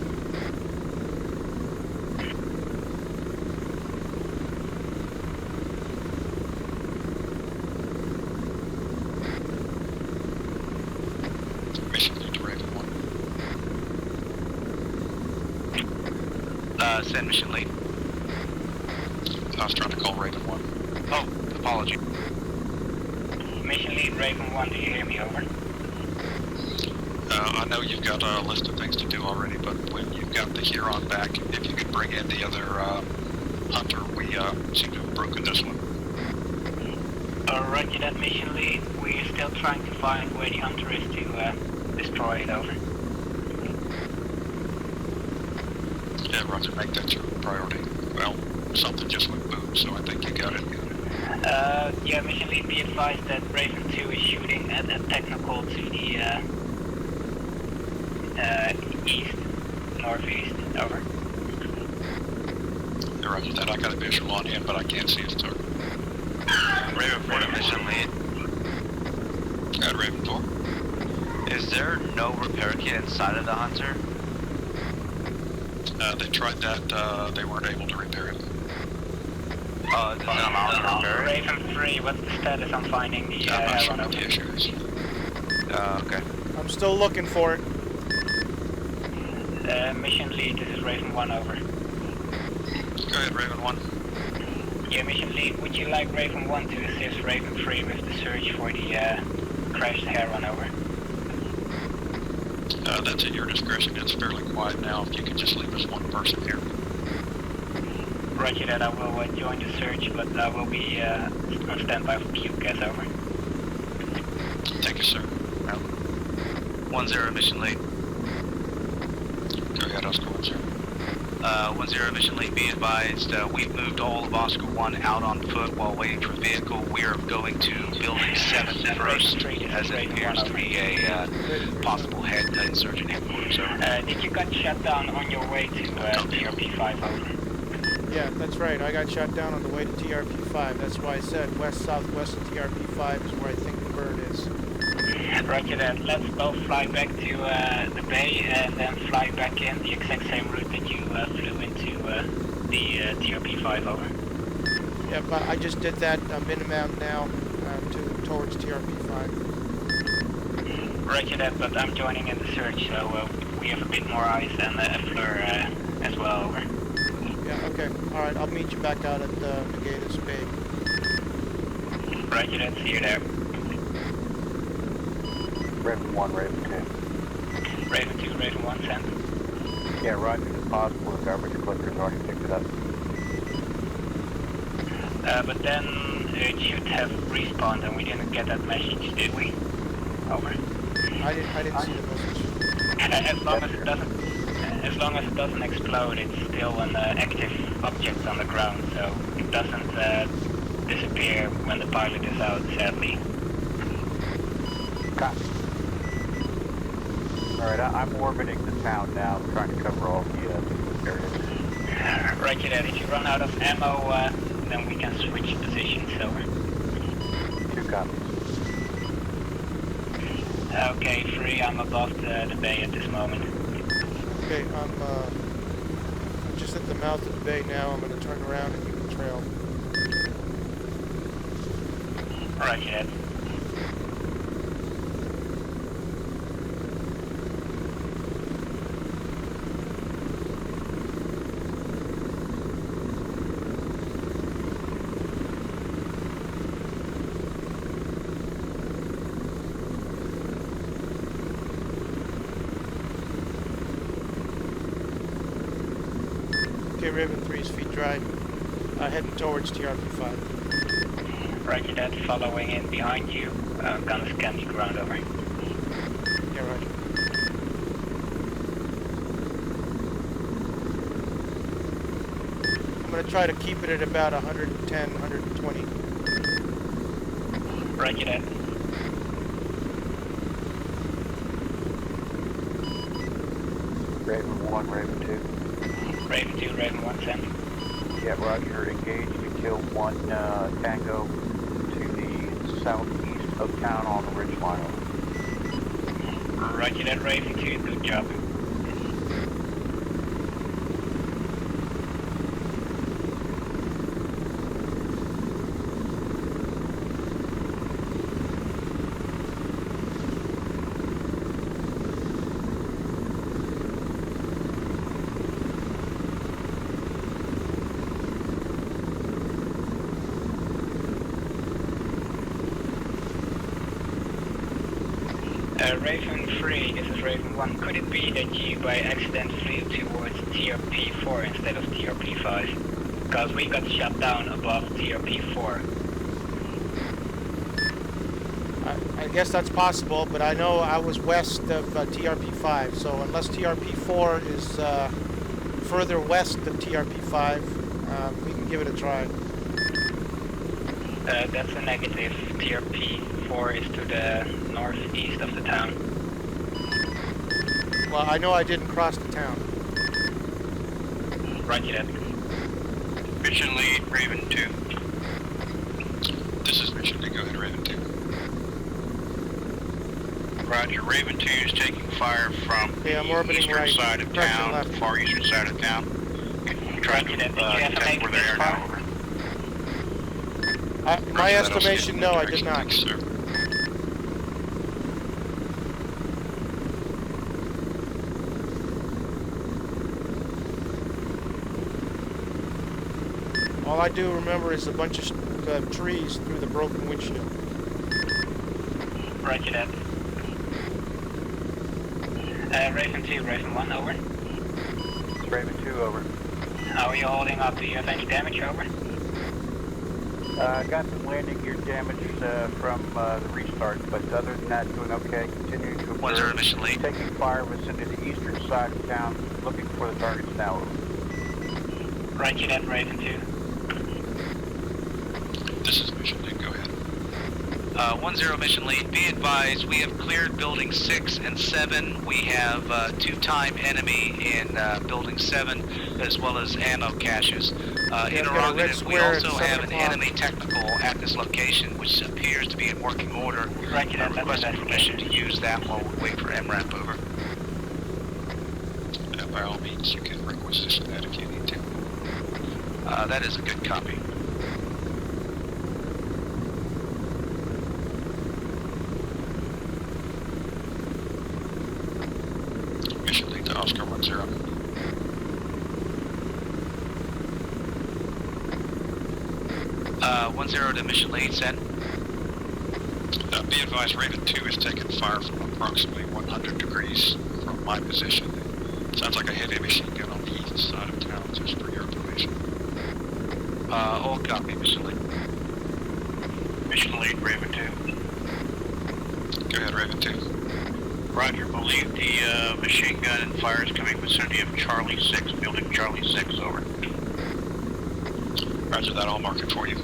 Mission lead to Raven 1. Send mission lead. I was trying to call Raven 1. Oh, apology. Mission lead Raven 1, do you hear me over? I know you've got a list of things to do already, but when you've got the Huron back, if you could bring in the other hunter, we seem to have broken this one. Roger that, mission lead. We're still trying to find where the hunter is to destroy it over. Yeah, Roger, make that your priority. Well, something just went boom, so I think you got it. Yeah, mission lead, be advised that Raven 2 is shooting at a technical to the east, northeast, over. Yeah, You're right with that. I got a visual on him, but I can't see his target. Raven 4 to mission lead. At Raven 4. Is there no repair kit inside of the Hunter? They tried that. They weren't able to repair it. Oh, it's not allowed to repair it? Raven 3, what's the status on finding the I'm not sure Heron what the issue is. Okay. I'm still looking for it. Mission lead, this is Raven 1 over. Go ahead, Raven 1. Yeah, mission lead, would you like Raven 1 to assist Raven 3 with the search for the crashed Heron over? That's at your discretion. It's fairly quiet now. If you could just leave us one person here. Roger that, I will join the search, but I will be on standby for QCAS over. Thank you, sir. 1-0 mission lead. Go ahead, Oscar 1-0. 1-0 mission lead, be advised, we've moved all of Oscar 1 out on foot while waiting for vehicle. We are going to building 7 first, as it appears to be a possible insurgent headquarters. Did you get shut down on your way to TRP5 over? Yeah, that's right. I got shot down on the way to TRP5. That's why I said west-southwest of TRP5 is where I think the bird is. Roger that. Let's both fly back to the bay and then fly back in the exact same route that you flew into the TRP5 over. Yeah, but I just did that. I'm inbound now towards TRP5. Roger that, but I'm joining in the search, so we have a bit more eyes and a fleur as well over. Yeah, okay. Alright, I'll meet you back out at Negatus Bay. Roger that, see you there. Raven 1, Raven 2. Raven 2, Raven 1, send. Yeah, roger. It's possible the garbage collector's already picked it up. But then it should have respawned and we didn't get that message, did we? Over. I didn't see the message. As long as it doesn't explode, it's still an active object on the ground, so it doesn't disappear when the pilot is out, sadly. Copy. Alright, I'm orbiting the town now, trying to cover all the areas. Roger that. If you run out of ammo, then we can switch positions over. 2 copies. Okay, 3, I'm above the bay at this moment. Okay, I'm just at the mouth of the bay now. I'm going to turn around and keep the trail. Roger that. Okay, Raven 3's feet dry. Heading towards TRP5. Roger that, following in behind you. Gonna scan the ground over. Yeah, roger. I'm going to try to keep it at about 110, 120. Roger that. Raven 1, Raven 2. Raven 2, Raven 1, send. Yeah, roger. Engage to kill 1 Tango to the southeast of town on the ridge line. Roger that, Raven 2, good job. Raven 3, this is Raven 1. Could it be that you by accident flew towards TRP4 instead of TRP5? Because we got shut down above TRP4. I guess that's possible, but I know I was west of TRP5, so unless TRP4 is further west of TRP5, we can give it a try. That's a negative. TRP4 is to the northeast of the town. Well, I know I didn't cross the town. Roger that. Mission lead, Raven 2. This is mission lead, go ahead, Raven 2. Roger, Raven 2 is taking fire from Okay, I'm the orbiting eastern right. side of Correction, town, left. far eastern side of town. Trying to detect where they are now, over. My estimation, no, I did not. Thanks, sir. All I do remember is a bunch of trees through the broken windshield. Roger that. Raven 2, Raven 1, over. Raven 2, over. How are you holding up? Do you have any damage, over? Got some landing gear damage from the restart, but other than that, doing okay. Continuing to observe. 10 mission lead. Taking fire within the eastern side of town, looking for the targets now. Over. Roger that, Raven 2. This is mission lead, go ahead. 10 mission lead, be advised, we have cleared building 6 and 7. We have 2-time enemy in building 7, as well as ammo caches. Interrogative, we also have an enemy technical at this location, which appears to be in working order. Roger that, Requesting permission to use that while we wait for MRAP, over. By all means, you can requisition that if you need to. That is a good copy. Mission lead to Oscar 10. 10 to mission lead, send. Be advised, Raven 2 is taking fire from approximately 100 degrees from my position. Sounds like a heavy machine gun on the east side of town, just for your information. All copy, mission lead. Mission lead, Raven 2. Go ahead, Raven 2. Roger, believe the machine gun and fire is coming vicinity of Charlie 6, building Charlie 6, over. Roger that, I'll mark it for you.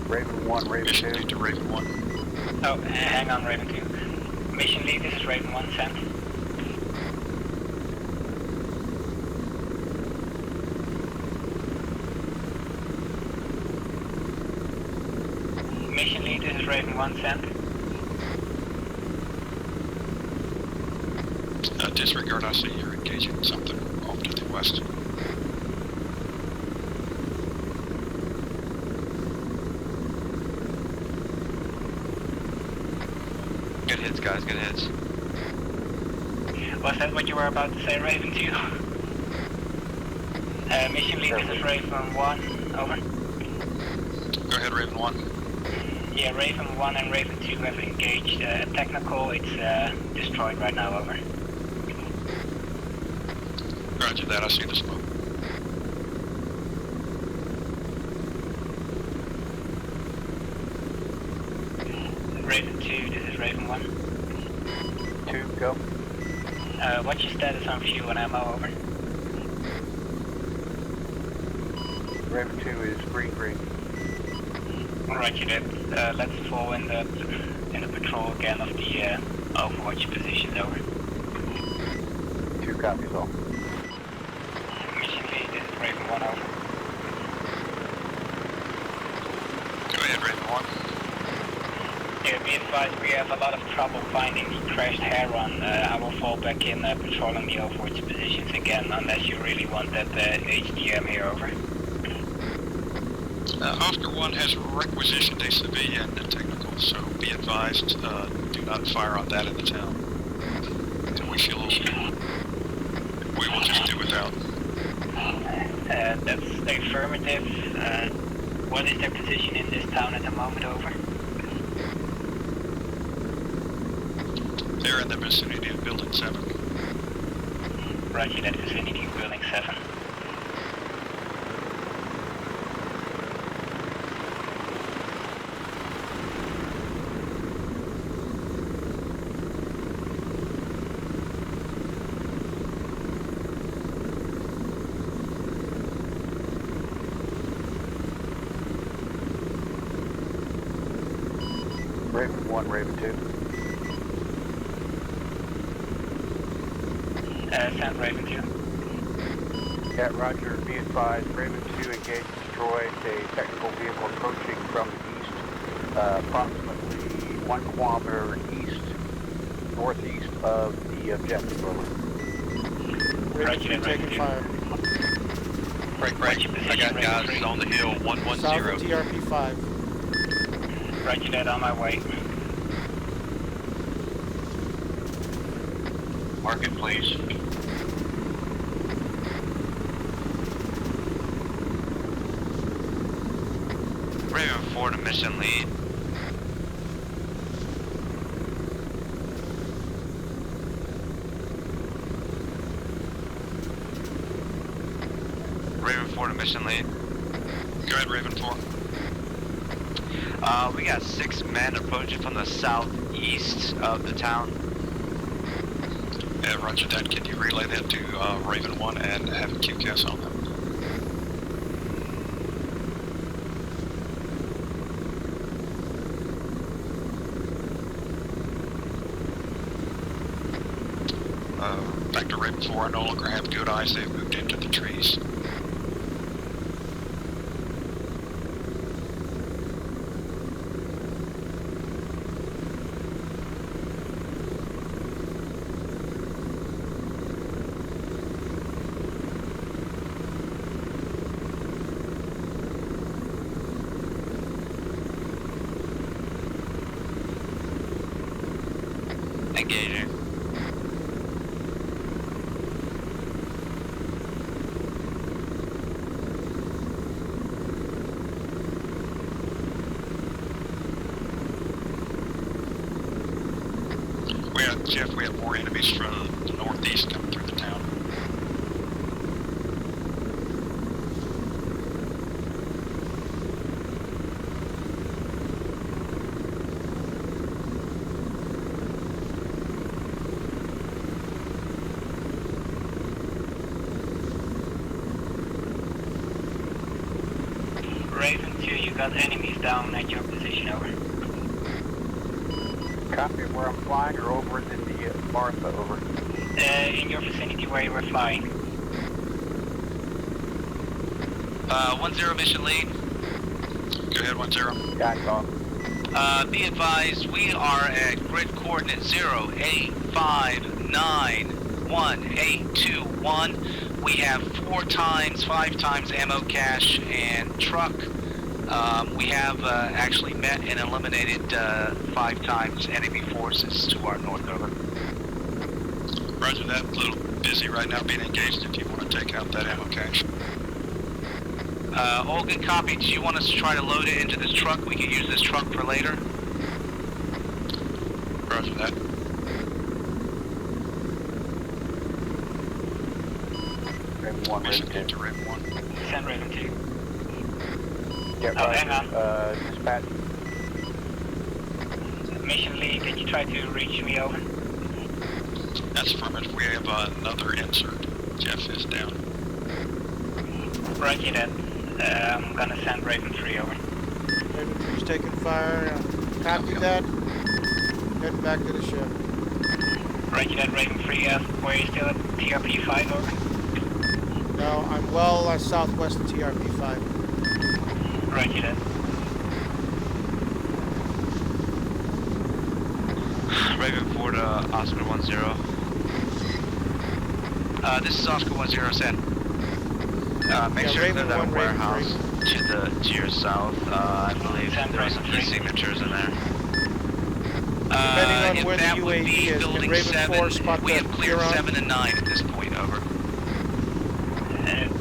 Raven 1, Raven 2. Mission lead to Raven 1. Oh, hang on, Raven 2. Mission lead, this is Raven 1, sent. Mission lead, this is Raven 1, sent. Disregard, I see you're engaging something off to the west. Good hits, guys, good hits. Was that what you were about to say, Raven 2? Mission lead, this is Raven 1, over. Go ahead, Raven 1. Yeah, Raven 1 and Raven 2 have engaged technical. It's destroyed right now, over. Roger that, I see the smoke. Raven 2, this is Raven 1. 2, go. What's your status on fuel and ammo, over? Raven 2 is green. Roger that. Let's fall in the patrol again of the Overwatch positions, over. 2 copies all. Mission lead, this is Raven 1, over. Go ahead, Raven 1. Yeah, be advised, we have a lot of trouble finding the crashed Heron. I will fall back in patrolling the overwatch positions again, unless you really want that HGM here over. Oscar 1 has requisitioned a civilian technical, so be advised, do not fire on that in the town. And we will just do without. That's affirmative. What is their position in this town at the moment, over? They're in the vicinity of Building 7. Roger that, vicinity of Building 7. Raven 1, Raven 2. Sound Raven 2. Yeah, roger. Be advised, Raven 2 engaged destroyed a technical vehicle approaching from the east, approximately 1 kilometer northeast of the objective. Over. Raven 3 taking fire. Frank, I got guys on the hill, 110. South of TRP 5. Roger that, on my way. Mark it, please. Raven 4 to mission lead. Raven 4 to mission lead. Go ahead, Raven 4. We got 6 men approaching from the southeast of the town. Yeah, roger that. Can you relay that to Raven 1 and have a QCAS on them? Back to Raven 4, I no longer have good eyes. They've moved into the trees. Engaging. Jeff, we have more enemies from the northeast coming through the town. Raven 2, you got enemies down at your position, over. Copy of where I'm flying or over in the Martha, over. In your vicinity where you were flying. 10 mission lead. Go ahead, 10. Got off. Be advised, we are at grid coordinate 085911821. We have 5 times ammo cache and truck. We have actually met and eliminated 5 times enemy forces to our north, over. Roger that. A little busy right now being engaged if you want to take out that ammo cache. All good copy. Do you want us to try to load it into this truck? We can use this truck for later. Roger that. Raven 1, Mission Raven 2. to Raven 1. Send Raven 2. Yeah, Oh, hang on. dispatch. Mission lead, did you try to reach me, over? That's affirmative. We have another insert. Jeff is down. Roger that. I'm gonna send Raven 3 over. Raven 3's taking fire. Copy that. Heading back to the ship. Roger that, Raven 3. Were you still at TRP 5, over? No, I'm well southwest of TRP 5. Roger that. Raven 4 to Oscar 10. This is Oscar 10, send. Make Yeah, sure to Raven clear that 1, Raven warehouse 3. to your south. I believe there was some e-signatures in there. Depending on if where the that would UAV be is, can building Raven 7, 4 spot we the have cleared Huron? 7 and 9 at this point, over.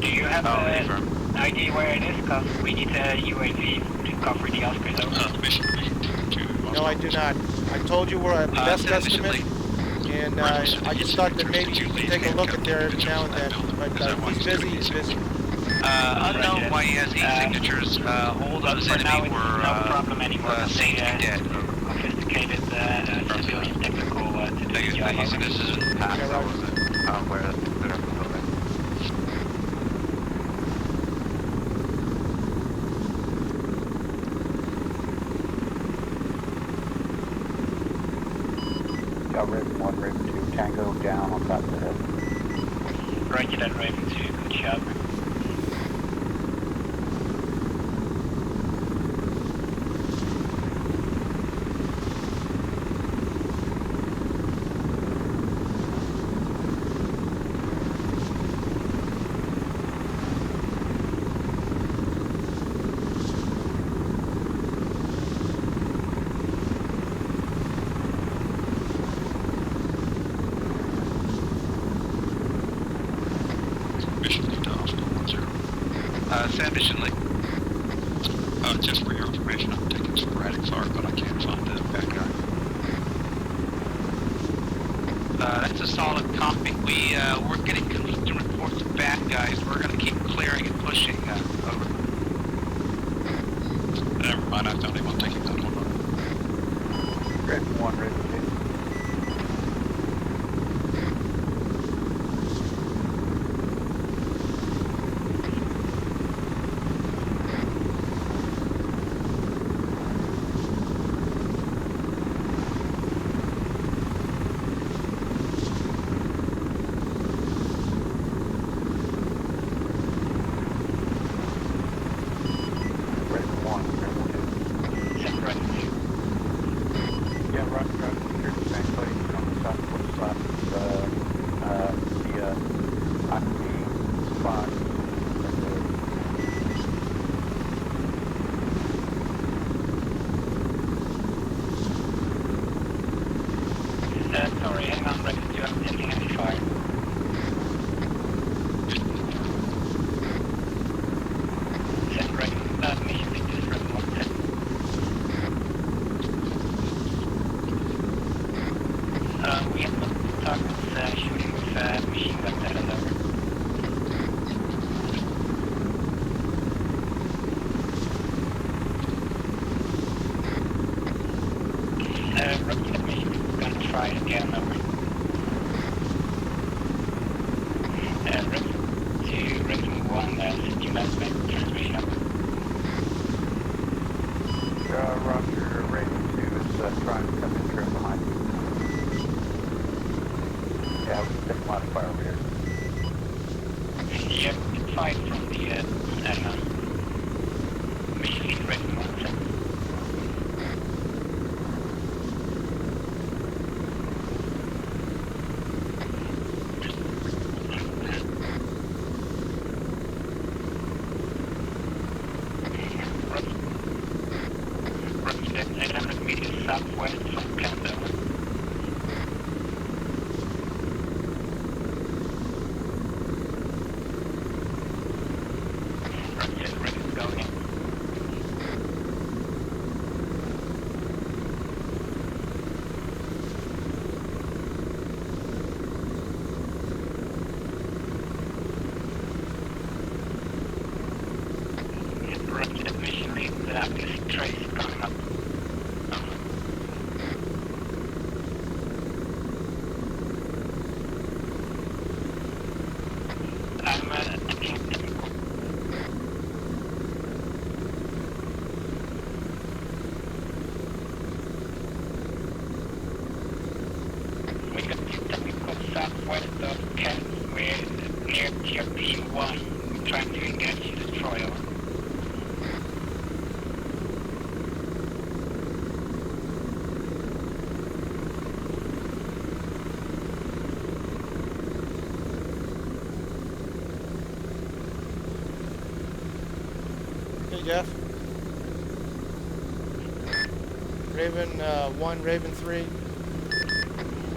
Do you have an affirm. idea where it is? Because we need a UAV to cover the Oscar zone. Mission to No, I do not. I told you we're at best send estimate, and I just thought that maybe you could take a look at there every now and then. But he's busy, he's busy. Unknown why he has e-signatures. All those For now, enemy it's were no problem anymore. seen to be dead. Sophisticated civilian technical to do the job. E-signatures in the past, Yeah, so I right. wasn't aware that they're building. Yeah, Raven 1, Raven 2, Tango down on top of the head. Roger that, Raven 2. Good job. mission to Oscar 10. Send mission lead. Just for your information, I'm taking sporadic fire, but I can't find the bad guy. That's a solid copy. We're getting conflicting reports of bad guys. We're going to keep clearing and pushing. Over. Never mind, I found him. I'm taking that one. Raven 1, Raven 2. Raven 1, Raven 2. Send Raven 2. Yeah, Roger, Roger. Here's the same place on the southwest side of the IC spot. Sorry, hang on, Raven 2. I'm taking heavy fire. Send Raven mission lead to Raven 1. We have targets shooting with machine guns at us over. Roger that mission. We're gonna try it again over. Raven 2, Raven 1, city management transmission over. Roger, Raven 2 is trying to come in trim behind you. Yeah, we can take a lot of fire over here. Yep, it's fine from the mission lead Raven 1. Roger that, 800 meters southwest from Canada. Roger, ready to go in. Roger that mission lead, this trace coming up. I'm taking technical. We got technical southwest of Kent. We're near TRP-1. We're trying to engage the destroyer. Jeff. Raven 1, Raven 3.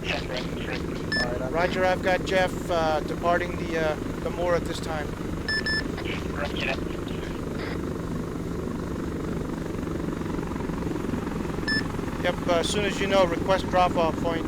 Raven 3. Alright, Roger, I've got Jeff departing the moor at this time. Roger that. Yep, as soon as you know, request drop-off point.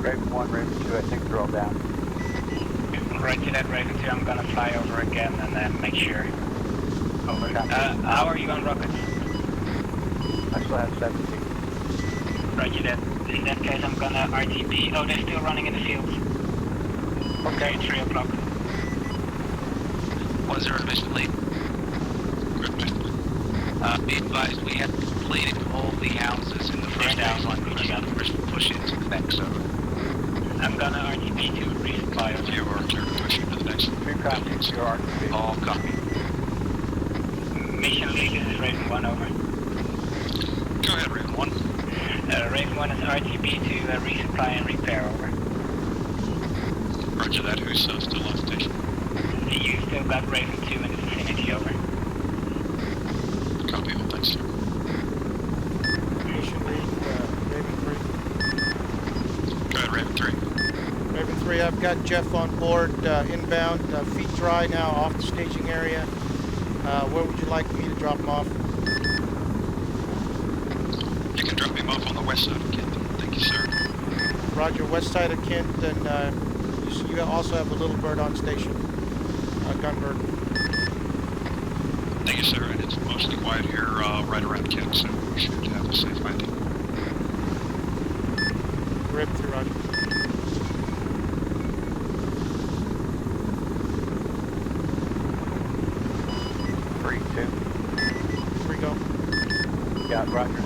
Raven 1, Raven 2, I think they're all down. Roger that, Raven 2. I'm gonna fly over again and then make sure. Over. How are you on rockets? I still have 17. Roger that. In that case, I'm gonna RTB. Oh, they're still running in the field. Okay, 3 o'clock. 1-0 mission lead. Be advised, we have completed all the houses in the first house line. We're just push into the next over. I'm gonna RTB to resupply over. You are to push into the next. 2 copies, your RTB. All copy. Mission lead, this is Raven 1 over. Go ahead, Raven 1. Raven 1 is RTB to resupply and repair over. Roger that, who's still on station? You still got Raven 2 in the vicinity over. Copy, well, thanks, sir. Mission lead, Raven 3. Go ahead, Raven 3. Raven 3, I've got Jeff on board, inbound, feet dry now, off the staging area. Where would you like me to drop him off? You can drop him off on the west side of Kent. Thank you, sir. Roger, west side of Kent, and you also have a little bird on station, gunbird. Thank you, sir, and it's mostly quiet here right around Kent, so we should have a safe landing. Raven 3, Roger.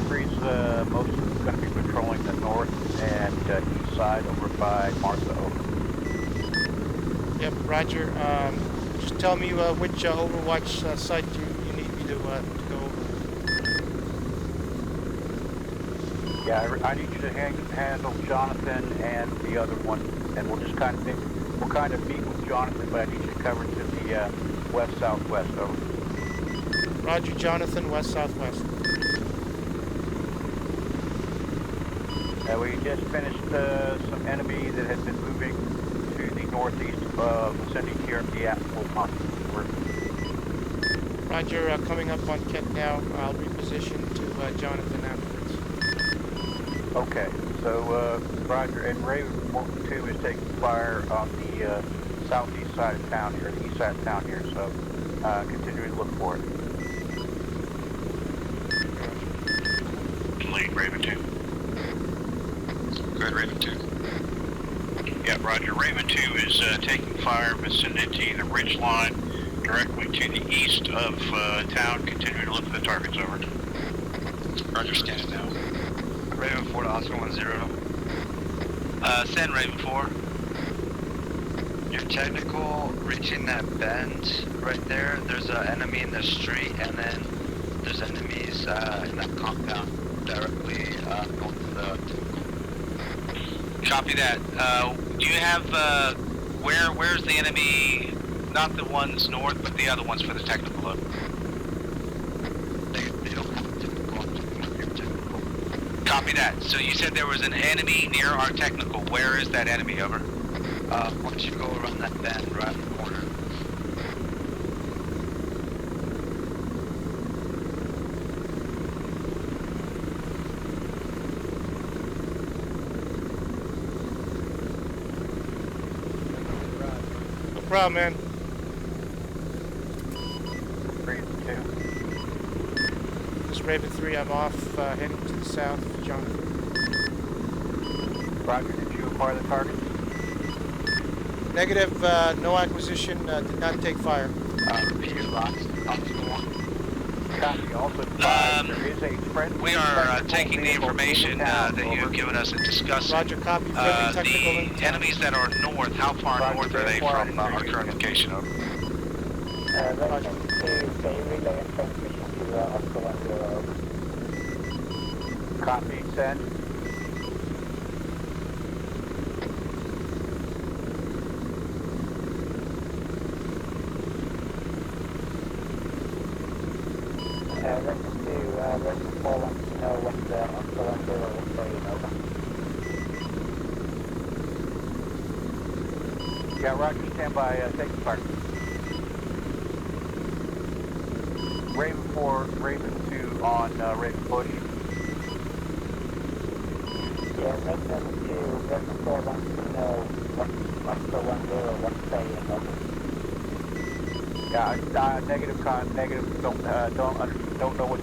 Raven 3's most going to be patrolling the north and east side over by Martha. Over. Yep, roger. Just tell me which Overwatch site you need me to go over. Yeah, I need you to handle Jonathan and the other one, and we'll just kind of meet with Jonathan, but I need you to cover to the west-southwest. Over. Roger, Jonathan, west-southwest. We just finished some enemy that had been moving to the northeast sending TRP at full month. Roger, coming up on Kent now. I'll reposition to Jonathan afterwards. Okay, so Roger, and Raven 2 is taking fire on the southeast side of town here, the east side of town here, so continuing to look for it. Lead Raven 2. Go ahead, Raven 2. Yeah, roger. Raven 2 is taking fire vicinity the ridge line directly to the east of town, continuing to look for the targets. Over. Roger, scanning now. Raven 4 to Oscar 10. Send Raven 4. Your technical reaching that bend right there. There's an enemy in the street, and then there's enemies in that compound directly north of the. Copy that. Do you have, where's the enemy, not the ones north, but the other ones for the technical look? They don't have a technical. Copy that. So you said there was an enemy near our technical. Where is that enemy? Over. Once you go around that bend right in the corner. No problem, man. Raven 2. This is Raven 3. I'm off, heading to the south. Jonathan. Roger, did you acquire the target? Negative, no acquisition, did not take fire. Repeat your last. Copy. Also, there is a spread. We are taking the information that you've given us and discussing. Roger, copy. Friendly technical in The town. enemies that are north, how far Roger, north are they from our current location? Over. Roger. Copy. Send. Yeah, Roger, stand by, taking fire. Raven 4, Raven 2 on Raven Bush. Yeah, Raven 2, Raven 4 wants to know what's the 10, what's saying, over. Yeah, negative, don't know what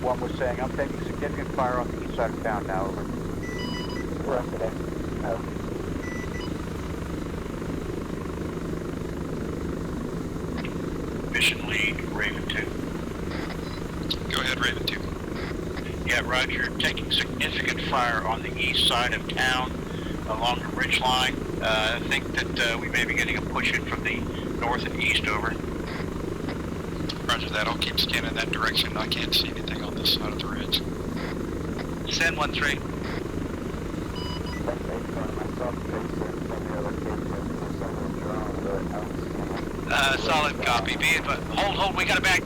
one was saying. I'm taking significant fire on the east side of town now, over. Roger that. Mission lead Raven 2. Go ahead, Raven 2. Yeah, roger. Taking significant fire on the east side of town along the ridge line. I think that we may be getting a push in from the north and east. Over. Roger that. I'll keep scanning that direction. I can't see anything on this side of the ridge. Send 1-3. Solid copy. Be it, but hold, we got a back.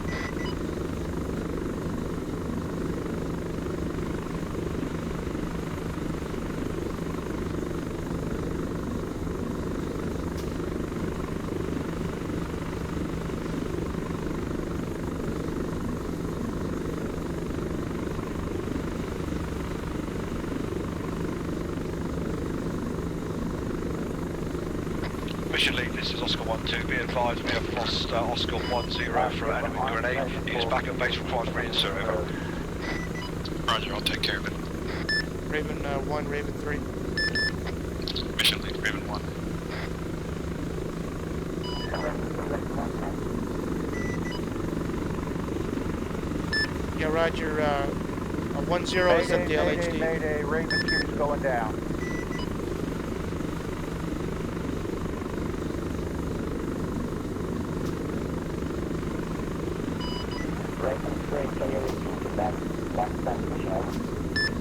Mission lead, this is Oscar 1-2. Be advised, we have lost Oscar 1-0 for an enemy grenade. He is back at base, requires reinsert. Over. Roger, I'll take care of it. Raven 1, Raven 3. Mission lead, Raven 1. Yeah, roger. 1-0 is at the LHD. Mayday, Raven 2 is going down.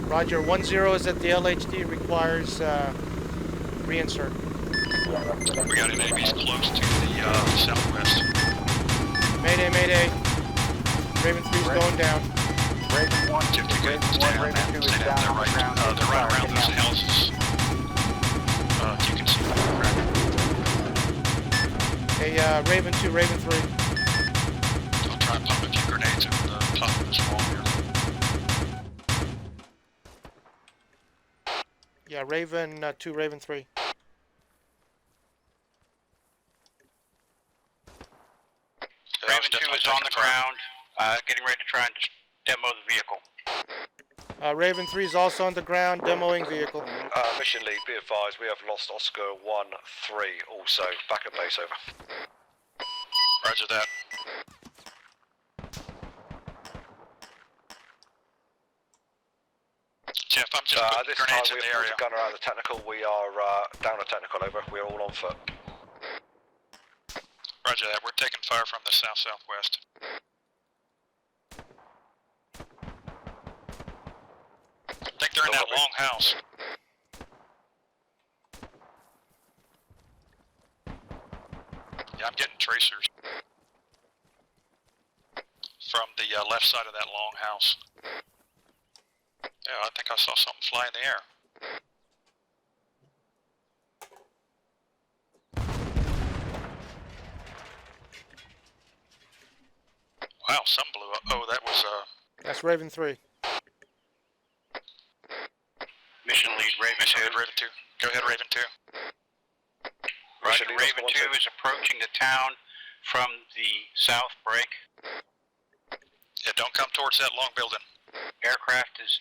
Roger, 1-0 is at the LHD, requires reinsert. We got enemies close to the southwest. Mayday, mayday. Raven 3 is going down. Raven 1, Raven 2 is down on the ground. They're right around those houses. You can see them. Hey, Raven 2, Raven 3. I'll try and pop a few grenades over the top of this wall here. Yeah, Raven 2, Raven 3. Raven 2 is on the ground, getting ready to try and demo the vehicle. Raven 3 is also on the ground, demoing vehicle. Mission lead, be advised, we have lost Oscar 1-3 also. Back at base, over. Roger that. Jeff, I'm just putting this grenades time in we the have area. a gunner out of the technical. We are down a technical, over. We are all on foot. Roger that. We're taking fire from the south-southwest. I think they're in that long house. Yeah, I'm getting tracers from the left side of that long house. Yeah, I think I saw something fly in the air. Wow, something blew up. Oh, that was That's Raven 3. Mission lead, Raven 2. Raven 2. Go ahead, Raven 2. Roger, Raven 2 is approaching the town from the south break. Yeah, don't come towards that long building. Aircraft is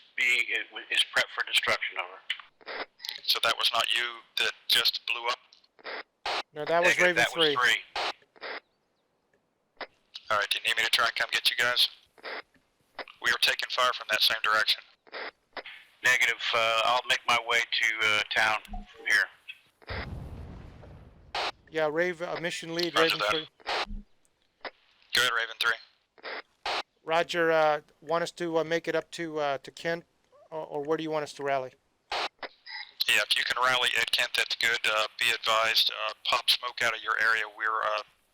prepped for destruction, over. So that was not you that just blew up? No, that was Raven that 3. was 3. Alright, do you need me to try and come get you guys? We are taking fire from that same direction. Negative, I'll make my way to town from here. Yeah, mission lead, Roger Raven that. 3. Go ahead, Raven 3. Roger, want us to make it up to Kent, or where do you want us to rally? Yeah, if you can rally at Kent, that's good. Be advised, pop smoke out of your area.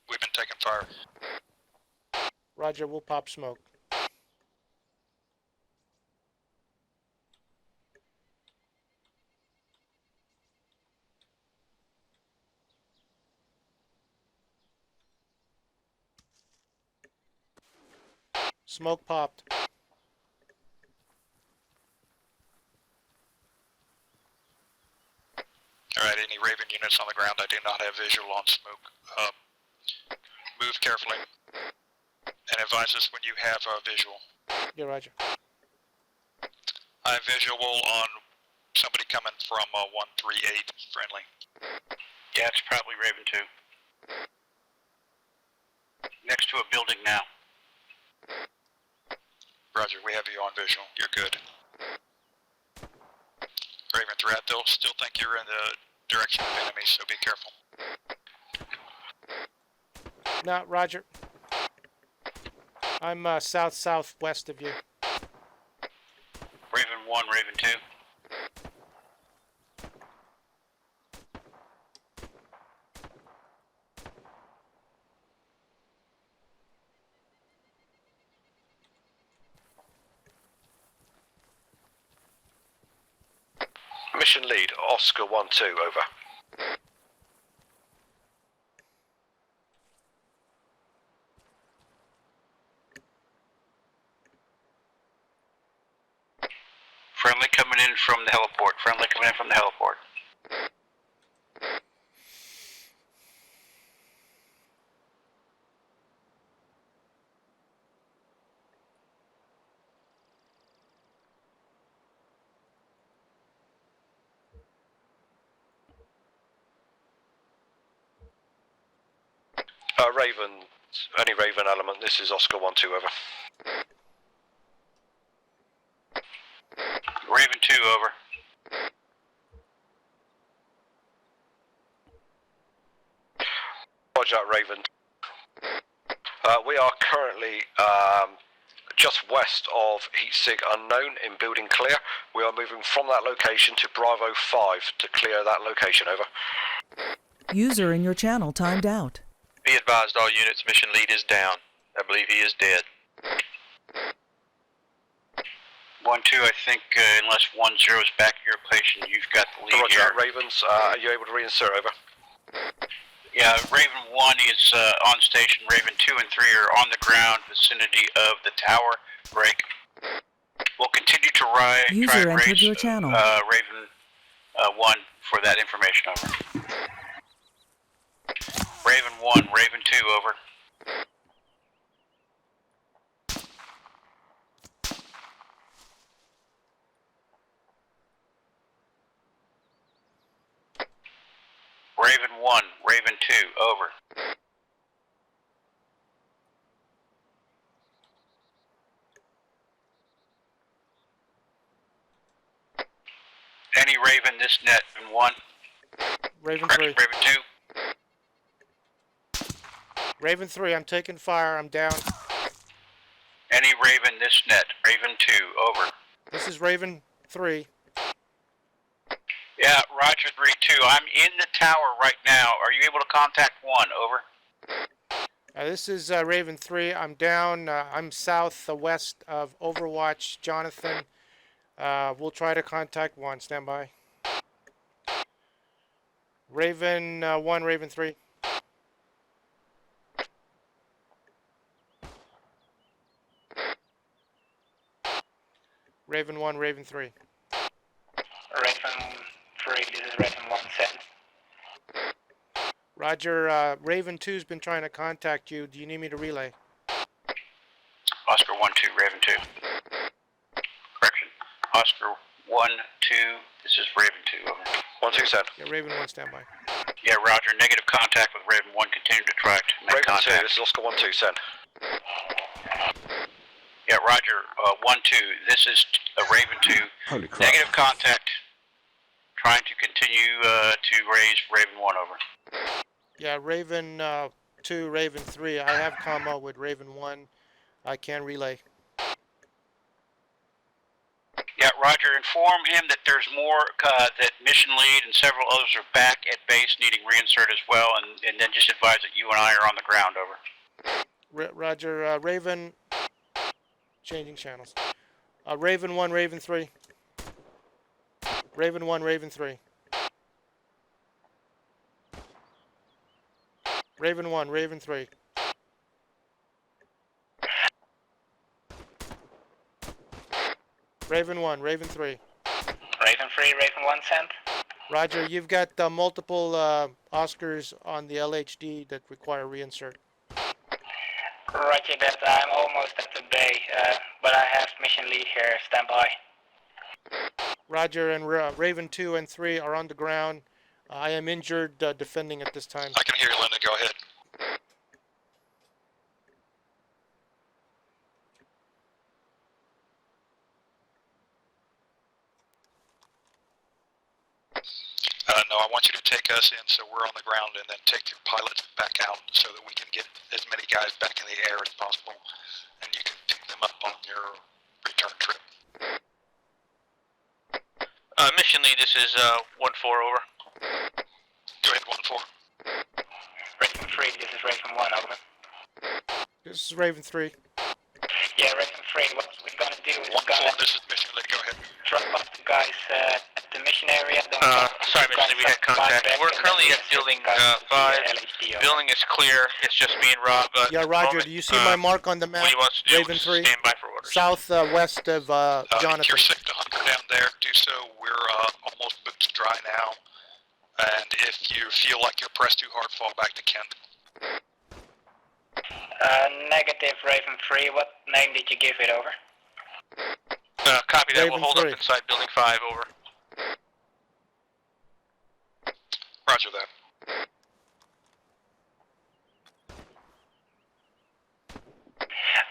We've been taking fire. Roger, we'll pop smoke. Smoke popped. Alright, any Raven units on the ground, I do not have visual on smoke. Move carefully. And advise us when you have visual. Yeah, Roger. I have visual on somebody coming from 138, friendly. Yeah, it's probably Raven 2. Next to a building now. Roger, we have you on visual. You're good. Raven 3, I still think you're in the direction of enemies, so be careful. No, Roger. I'm south-southwest of you. Raven 1, Raven 2. Mission lead, Oscar 1-2, over. Friendly coming in from the heliport. Friendly coming in from the heliport. Raven, any Raven element, this is Oscar 1-2, over. 2, over. Roger, Raven. We are currently just west of Heat Sig Unknown in building clear. We are moving from that location to Bravo 5 to clear that location, over. User in your channel timed out. Be advised, all units, mission lead is down. I believe he is dead. 1-2, I think unless 1-0 is back at your location, you've got the lead Roger, here. Ravens, are you able to reinsert, over? Yeah, Raven 1 is on station. Raven 2 and 3 are on the ground, vicinity of the tower break. We'll continue to try User and entered raise your channel. Raven 1 for that information, over. Raven 1, Raven 2, over. Raven 1, Raven 2, over. Any Raven this net in 1. Raven Correction, 3. Raven 2. Raven 3, I'm taking fire. I'm down. Any Raven this net, Raven 2, over. This is Raven 3. Yeah, Roger 3-2. I'm in the tower right now. Are you able to contact 1, over? This is Raven 3. I'm down. I'm southwest of Overwatch, Jonathan. We'll try to contact 1. Stand by. Raven 1, Raven 3. Raven 1, Raven 3. Raven 3, this is Raven 1, send. Roger, Raven 2's been trying to contact you. Do you need me to relay? Oscar 1-2, Raven 2. Correction. Oscar 1-2, this is Raven 2, over. 1-2, send. Yeah, Raven 1, stand by. Yeah, Roger. Negative contact with Raven 1. Continue to try to make Raven contact. 2, this is Oscar 1-2, send. Yeah, Roger. 1-2, this is Raven 2. Holy crap. Negative contact. Trying to continue to raise Raven 1, over. Yeah, Raven 2, Raven 3. I have commo with Raven 1. I can relay. Yeah, Roger. Inform him that there's more, that mission lead and several others are back at base needing reinsert as well, and then just advise that you and I are on the ground, over. Roger, Raven... Changing channels. Raven 1, Raven 3. Raven 1, Raven 3. Raven 1, Raven 3. Raven 1, Raven 3. Raven 3, Raven 1, send. Roger, you've got multiple Oscars on the LHD that require reinsert. Roger that, I'm almost at the bay, but I have mission lead here, stand by. Roger, and Raven 2 and 3 are on the ground. I am injured defending at this time. I can hear you, Linda. Go ahead. No, I want you to take us in so we're on the ground and then take your pilots back out so that we can get as many guys back in the air as possible and you can pick them up on your return trip. Mission lead, this is 1-4, over. Go ahead, 1-4. Raven 3, this is Raven 1, over. This is Raven 3. Yeah, Raven 3, what we're gonna do is 1-4, this is mission lead. Go ahead. drop off the guys at the mission area. Sorry, Mission Lead, we had contact. We're currently at building 5. Building is clear. It's just me and Rob. Yeah, Roger, do you see my mark on the map? What he wants to do Raven is 3. stand by for orders. Southwest of Jonathan. If you're sick to hunker down there, do so. We're almost boots dry now. And if you feel like you're pressed too hard, fall back to Kent. Negative, Raven 3. What name did you give it, over? Copy that. Raven We'll hold 3. up inside building 5, over. Roger that.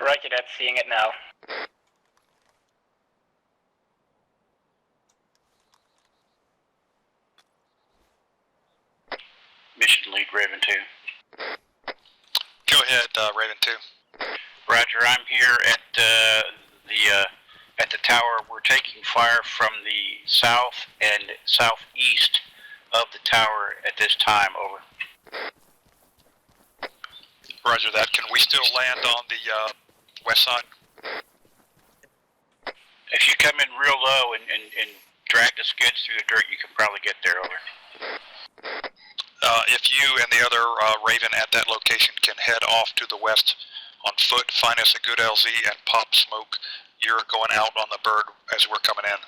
Roger that, seeing it now. lead, Raven 2. Go ahead, Raven 2. Roger, I'm here at the tower. We're taking fire from the south and southeast of the tower at this time. Over. Roger that. Can we still land on the west side? If you come in real low and drag the skids through the dirt, you can probably get there. Over. If you and the other Raven at that location can head off to the west on foot, find us a good LZ and pop smoke. You're going out on the bird as we're coming in.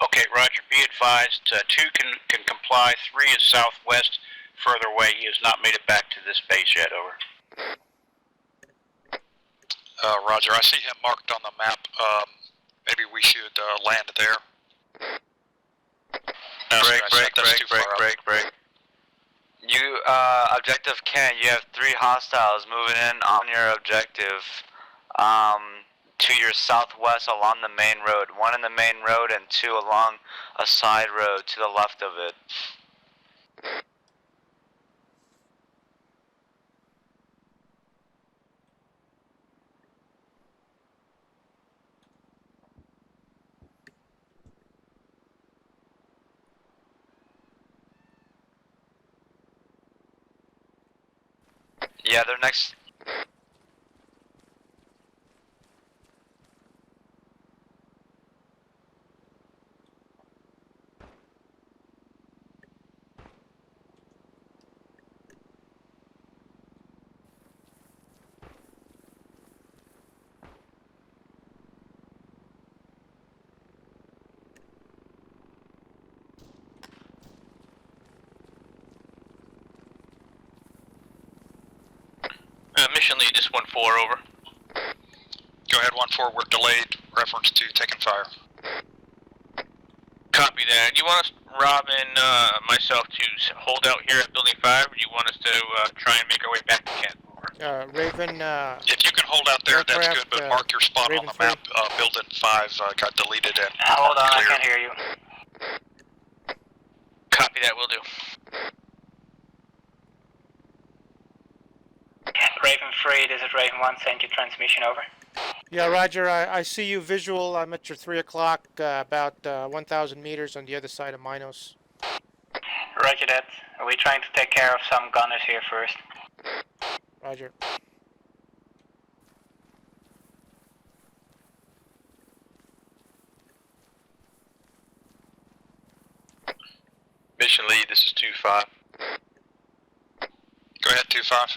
Okay, Roger. Be advised. 2 can comply. 3 is southwest, further away. He has not made it back to this base yet. Over. Roger. I see him marked on the map. Maybe we should land there. Break. You, objective Ken, you have 3 hostiles moving in on your objective, to your southwest along the main road. 1 in the main road and 2 along a side road to the left of it. Yeah, they're next. Mission lead is 1-4, over. Go ahead, 1-4. We're delayed. Reference to taking fire. Copy that. You want us, Rob and myself, to hold out here at Building 5, or do you want us to try and make our way back to Kent? Raven. If you can hold out there, that's good. But mark your spot Raven on the map. Building 5 got deleted and Hold on, clear. I can't hear you. Copy that. Will do. Raven 3, this is Raven 1, send you transmission, over. Yeah, Roger, I see you visual. I'm at your 3 o'clock, about 1,000 meters on the other side of Minos. Roger that. We're trying to take care of some gunners here first. Roger. Mission lead, this is 2-5. Go ahead, 2-5.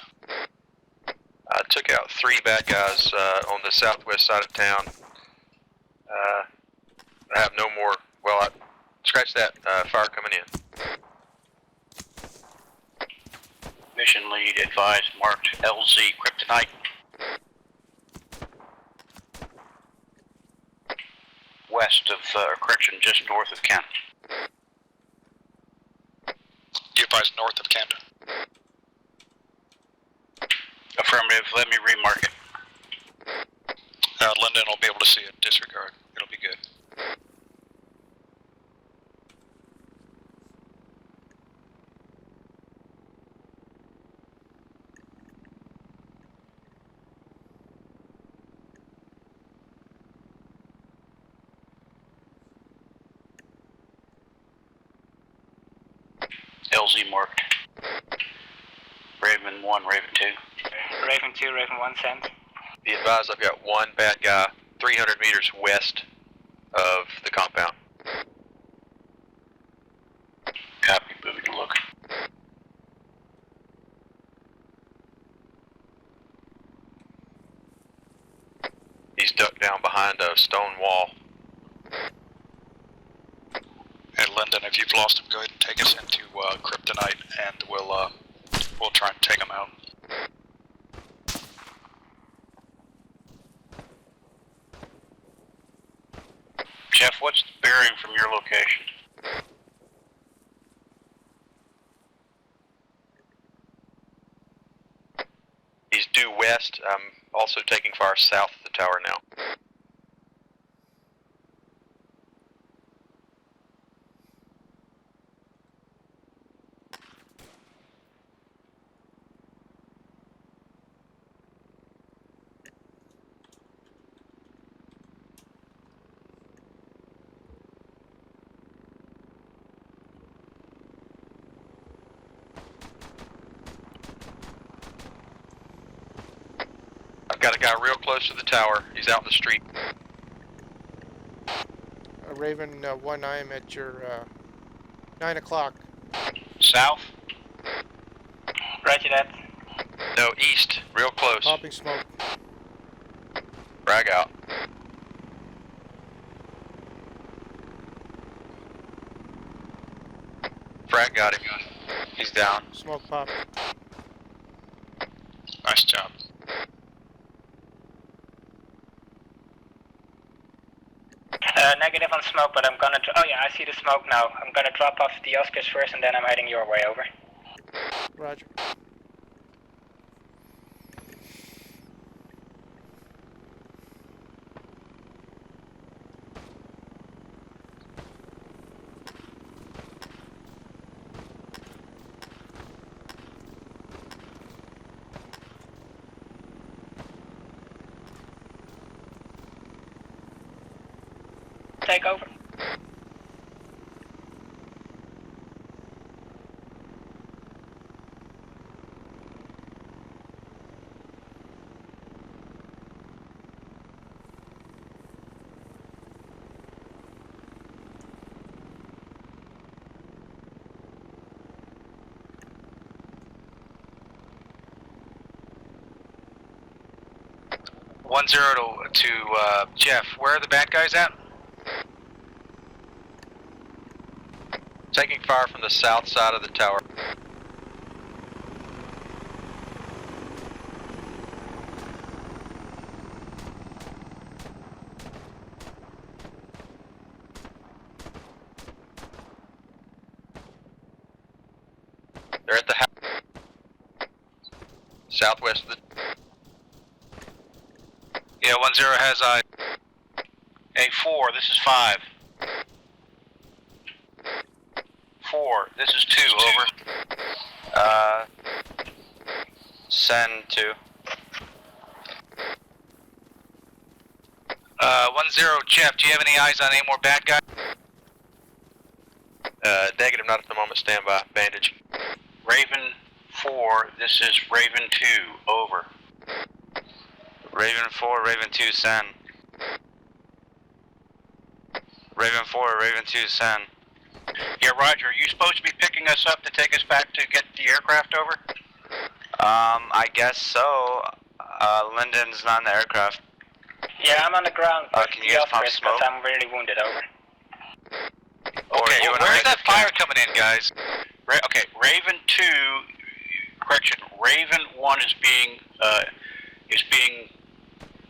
I took out 3 bad guys on the southwest side of town. I have no more. Well, scratch that. Fire coming in. Mission lead advised, marked LZ Kryptonite. West of, correction, just north of Kent. You advise north of Kent. Affirmative, let me remark it. Lyndon will be able to see it. Disregard. It'll be good. LZ marked. Raven 1, Raven 2. Raven 2, Raven 1, send. Be advised, I've got 1 bad guy 300 meters west of the compound. Copy, moving to look. He's ducked down behind a stone wall. And Lyndon, if you've lost him, go ahead and take us into Kryptonite, and we'll try and take him out. Jeff, what's the bearing from your location? He's due west. I'm also taking fire south of the tower now. Got a guy real close to the tower. He's out in the street. Raven 1, I am at your 9 o'clock. South? Roger that. No, east. Real close. Popping smoke. Frag out. Frag got him. He's down. Smoke pop. Nice job. Negative on smoke, but I'm gonna... Oh yeah, I see the smoke now. I'm gonna drop off the Oscars first and then I'm heading your way, over. Roger. Take over. One zero to Jeff. Where are the bad guys at? Taking fire from the south side of the tower. They're at the house. Southwest of the... Yeah, 10 has eye. A4, this is 5. 4, this is 2, over. Send 2. 10, Jeff, do you have any eyes on any more bad guys? Negative, not at the moment. Stand by. Bandage. Raven 4, this is Raven 2, over. Raven 4, Raven 2, send. Raven 4, Raven 2, send. Yeah, Roger, are you supposed to be picking us up to take us back to get the aircraft over? I guess so. Lyndon's not in the aircraft. Yeah, I'm on the ground. Can you guys pop smoke? I'm really wounded, over. Okay, well, where's that fire coming in, guys? Okay, Raven 2, correction, Raven 1 is being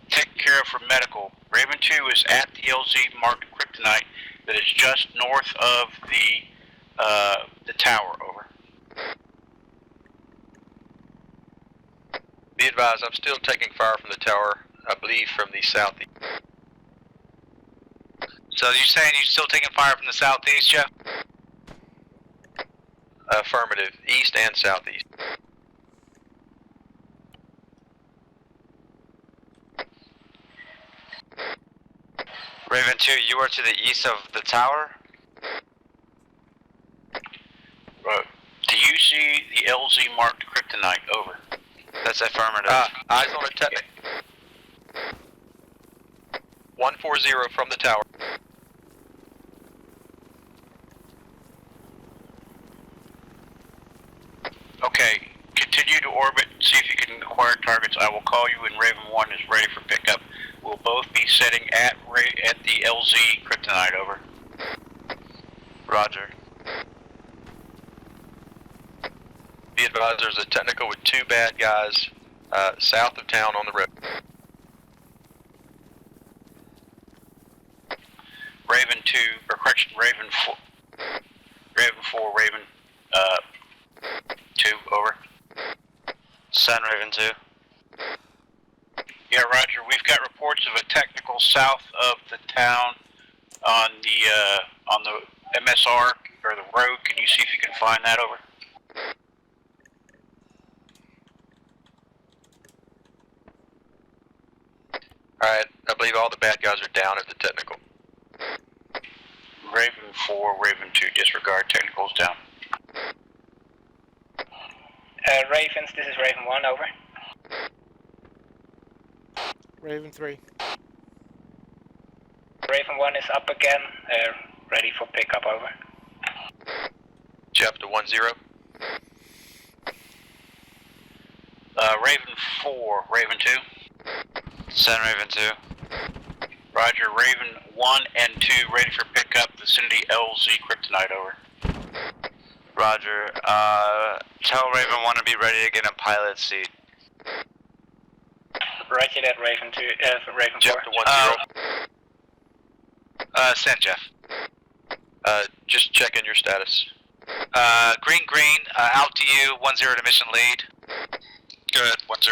taken care of for medical. Raven 2 is at the LZ marked kryptonite that is just north of the tower, over. Be advised, I'm still taking fire from the tower, I believe from the southeast. So you're saying you're still taking fire from the southeast, Jeff? Affirmative, east and southeast. Raven 2, you are to the east of the tower? Do you see the LZ marked kryptonite, over? That's affirmative. Eyes on a technic. 140 from the tower. Okay, continue to orbit, see if you can acquire targets. I will call you when Raven 1 is ready for pickup. We'll both be setting at the LZ kryptonite, over. Roger. Be advised, there's a technical with 2 bad guys south of town on the road. Raven 2, or correction, Raven 4, Raven 2, over. Send Raven 2. Yeah, Roger, we've got reports of a technical south of the town on the MSR, or the road. Can you see if you can find that, over? Alright, I believe all the bad guys are down at the technical. Raven 4, Raven 2, disregard, technicals down. Ravens, this is Raven 1, over. Raven 3. Raven 1 is up again, ready for pickup, over. Jeff to 1-0. Raven 4, Raven 2. Send Raven 2. Roger, Raven 1 and 2 ready for pickup, vicinity LZ Kryptonite, over. Roger. Tell Raven 1 to be ready to get in pilot seat. Roger that, Raven 2, Raven 4. Jeff to 1-0. Send Jeff. Just checking your status. Green, out to you, 1-0 to mission lead. Good, 1-0.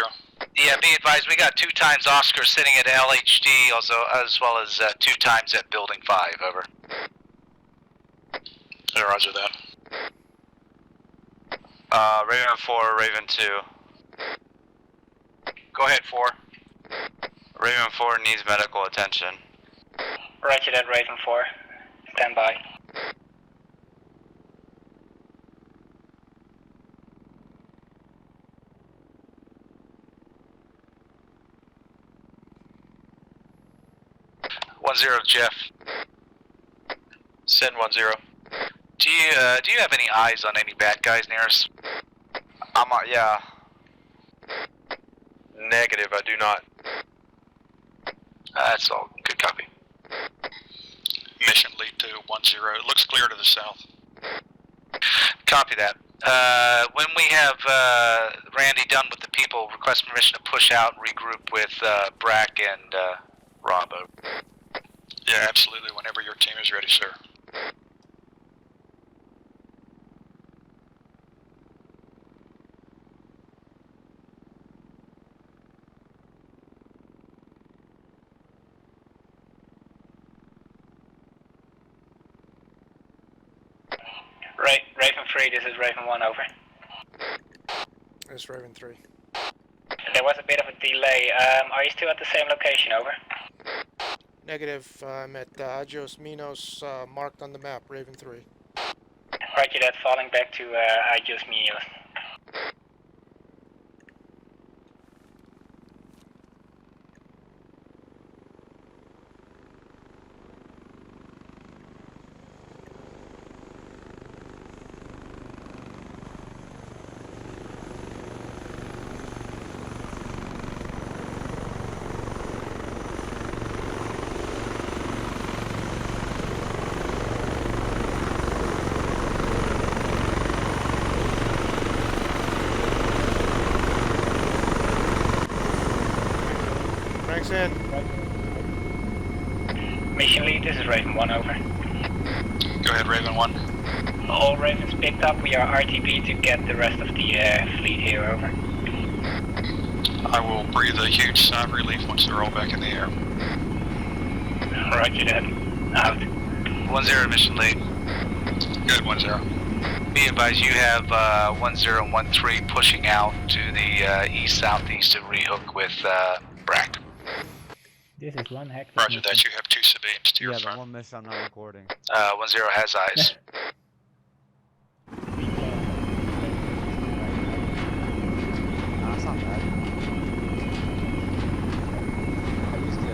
Yeah, be advised, we got 2 times Oscar sitting at LHD, also as well as 2 times at Building 5, over. Yeah, roger that. Raven 4, Raven 2. Go ahead, 4. Raven 4 needs medical attention. Roger that, Raven 4. Stand by. Jeff. Send 1-0. Do you have any eyes on any bad guys near us? Yeah. Negative, I do not. That's all. Good copy. Mission lead to 1-0. It looks clear to the south. Copy that. When we have Randy done with the people, request permission to push out and regroup with Brack and Robbo. Yeah, absolutely. Whenever your team is ready, sir. Raven 3, this is Raven 1, over. This is Raven 3. There was a bit of a delay. Are you still at the same location, over? Negative, I'm at Agios Minos, marked on the map, Raven 3. Roger that, falling back to Agios Minos. Frank's in. Mission lead, this is Raven 1, over. Go ahead, Raven 1. All Ravens picked up, we are RTB to get the rest of the fleet here, over. I will breathe a huge sigh of relief once they're all back in the air. Roger that. Out. 1-0 mission lead. Good, 1-0. Be advised, you have 10 and 13 pushing out to the east-southeast to rehook with Brack. This is one active. Roger that, you have 2 civilians to your Yeah, the front. one miss I'm not recording. 1-0 has eyes. That's not bad. I used to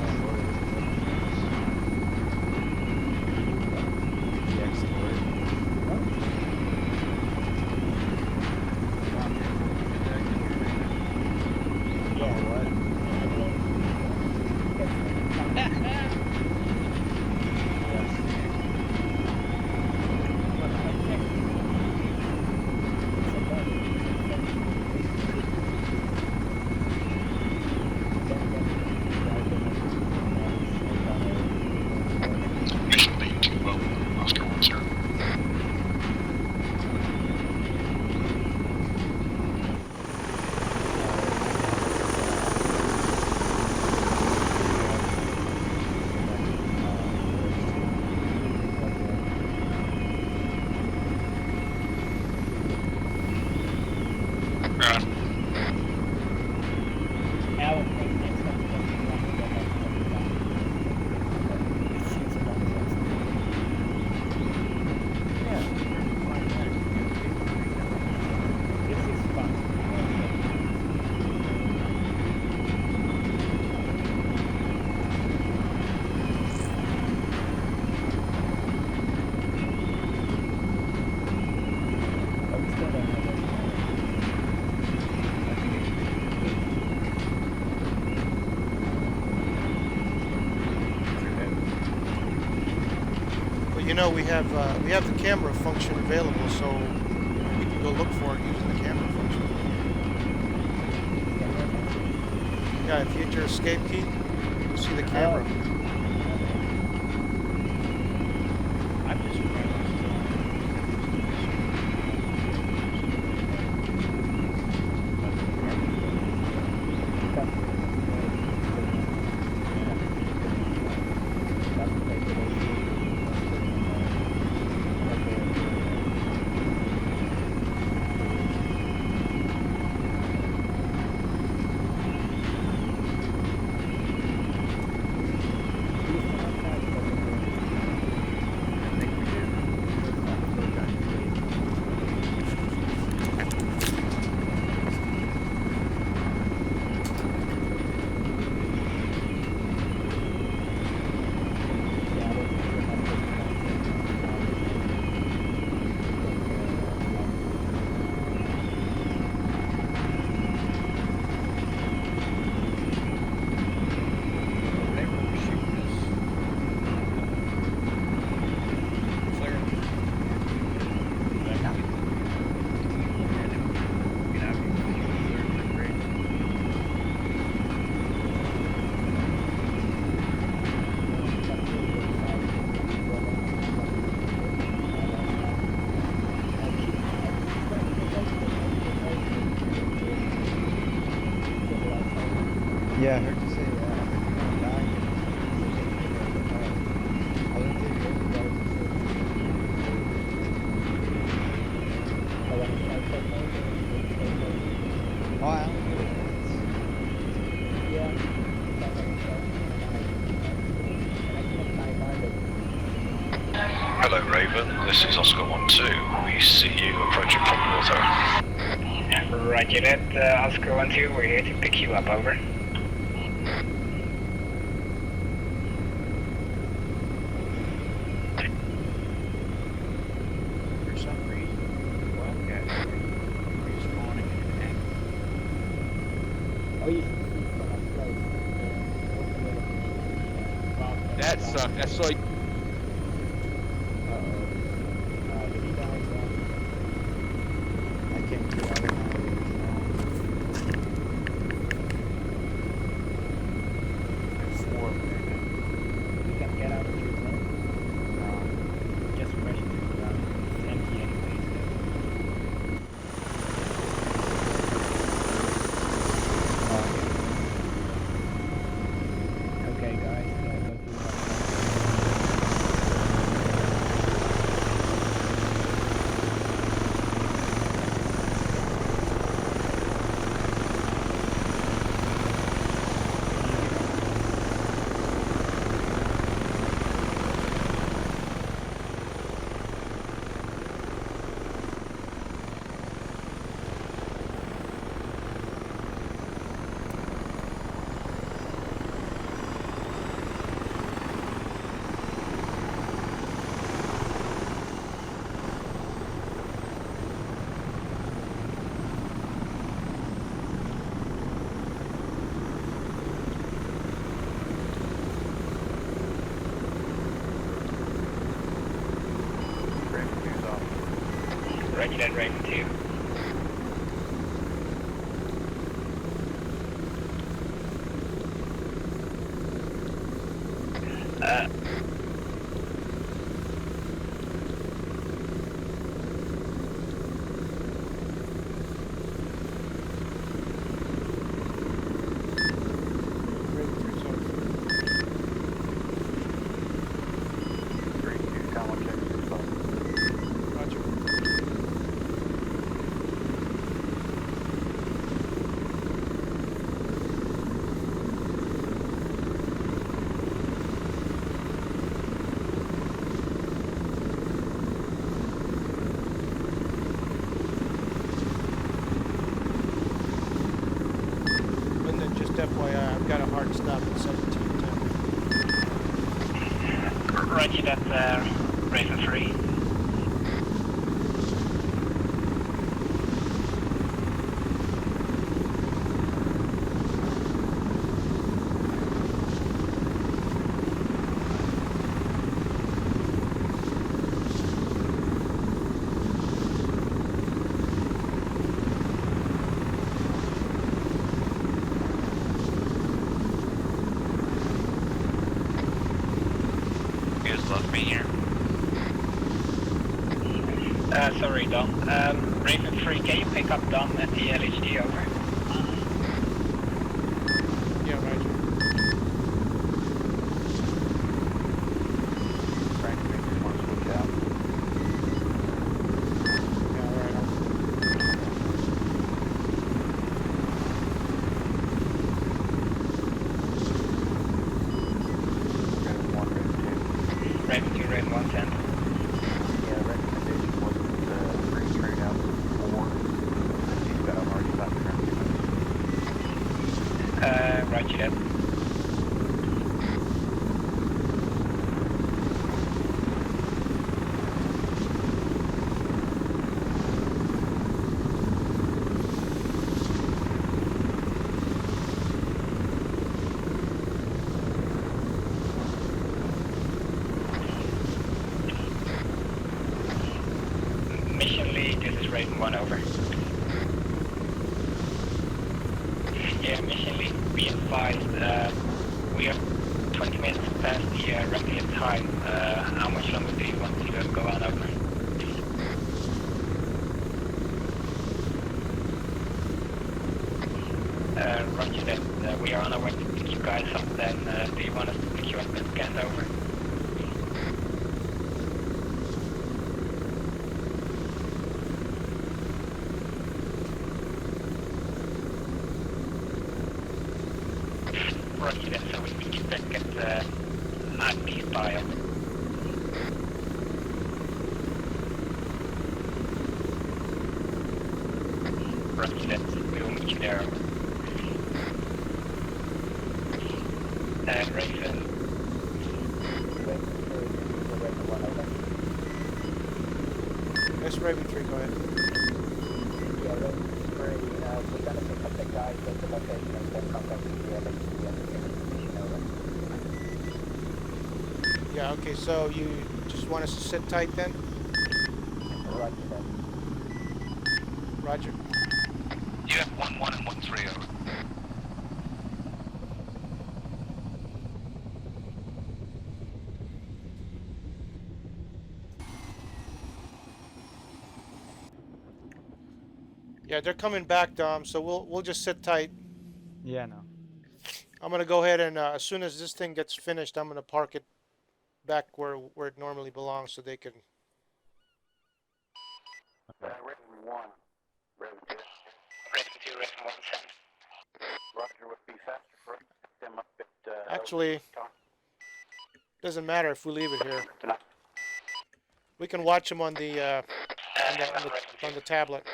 you know, we have the camera function available, so we can go look for it using the camera function. Yeah, if you hit your escape key, you'll see the camera. Yeah, I heard you say Hello, Raven. This is Oscar 1-2. We see you approaching from north. Roger that, Oscar 1-2. We're here to pick you up. Over. For some reason, Wildcat respawning and That sucked. I saw you. I can't get out of my You can get out of your zone. Just rush to the ground. It's empty anyways. Okay, guys, go to Roger that, Raven 2. FYI, I've got a hard stop at 1710. Roger that, Raven 3. you guys left me here. Sorry, Dom. Raven 3, can you pick up Dom at the LHD, over? Yeah, Roger. Frank.V, just want to switch out. Yeah, all right. Raven 1, Raven 2. Raven 2, Raven 1, send. Yeah, recommendation was bring straight out to 4. He's got already about 200 minutes. Roger that. Mission lead, this is Raven 1, over. Yeah, mission lead, be advised, we are 20 minutes past the regular time. How much longer do you want to go on, over? Roger that. We are on our way to pick you guys up then. Do you want us to pick you up at Ghent, over? Roger that, so we pick you back at IP Spire. Roger that, we will meet you there. And Raven. Raven 3, Raven 1, over. Yes, Raven 3, go ahead. Yeah, Raven 3, we're gonna pick up the guys at the location and then contact the LHD and the mission, over. Yeah, okay, so you just want us to sit tight then? Roger that. Roger. You have 1-1 and 1-3, over. Yeah, they're coming back, Dom, so we'll just sit tight. Yeah, no. I'm gonna go ahead and as soon as this thing gets finished, I'm gonna park it back where it normally belongs, so they can. Raven 1, Raven 2. Raven 2, Raven 1, send. Roger, would be faster for us to pick them up at Actually, LHD. doesn't matter if we leave it here. Tonight. We can watch them on the on the tablet.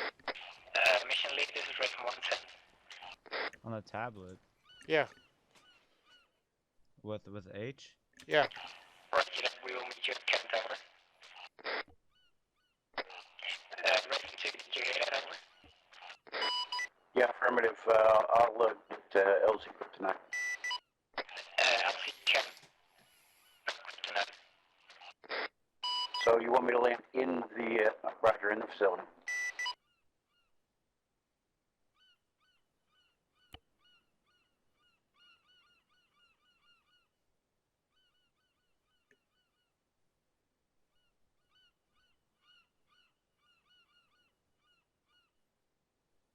Mission lead, this is Raven 1, send. On the tablet. Yeah, With H? yeah. Roger that, we will meet you at Ghent, over. Raven 2, did you hear that, over? Yeah, affirmative. I'll get LZ for tonight. I'll see Ghent. Tonight. So you want me to land in the Roger, in the facility?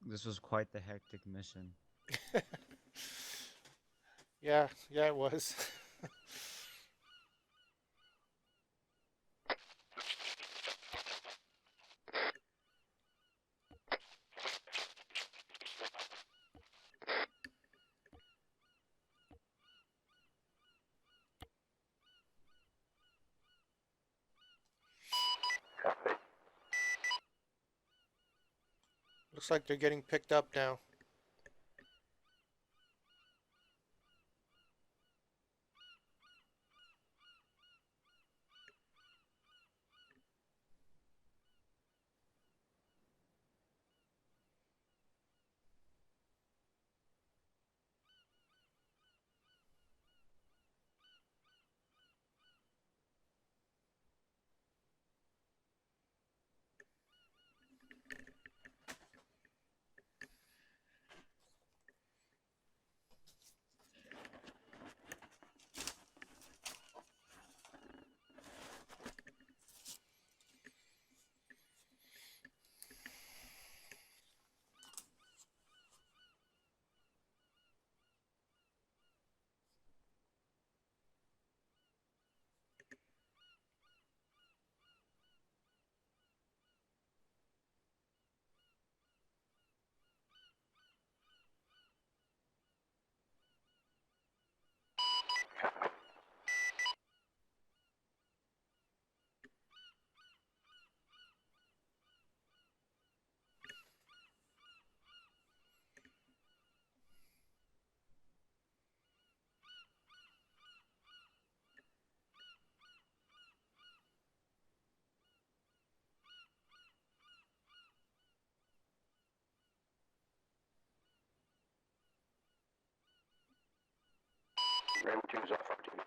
This was quite the hectic mission. Yeah, it was. Copy. Looks like they're getting picked up now. Raven 2 is off RTB.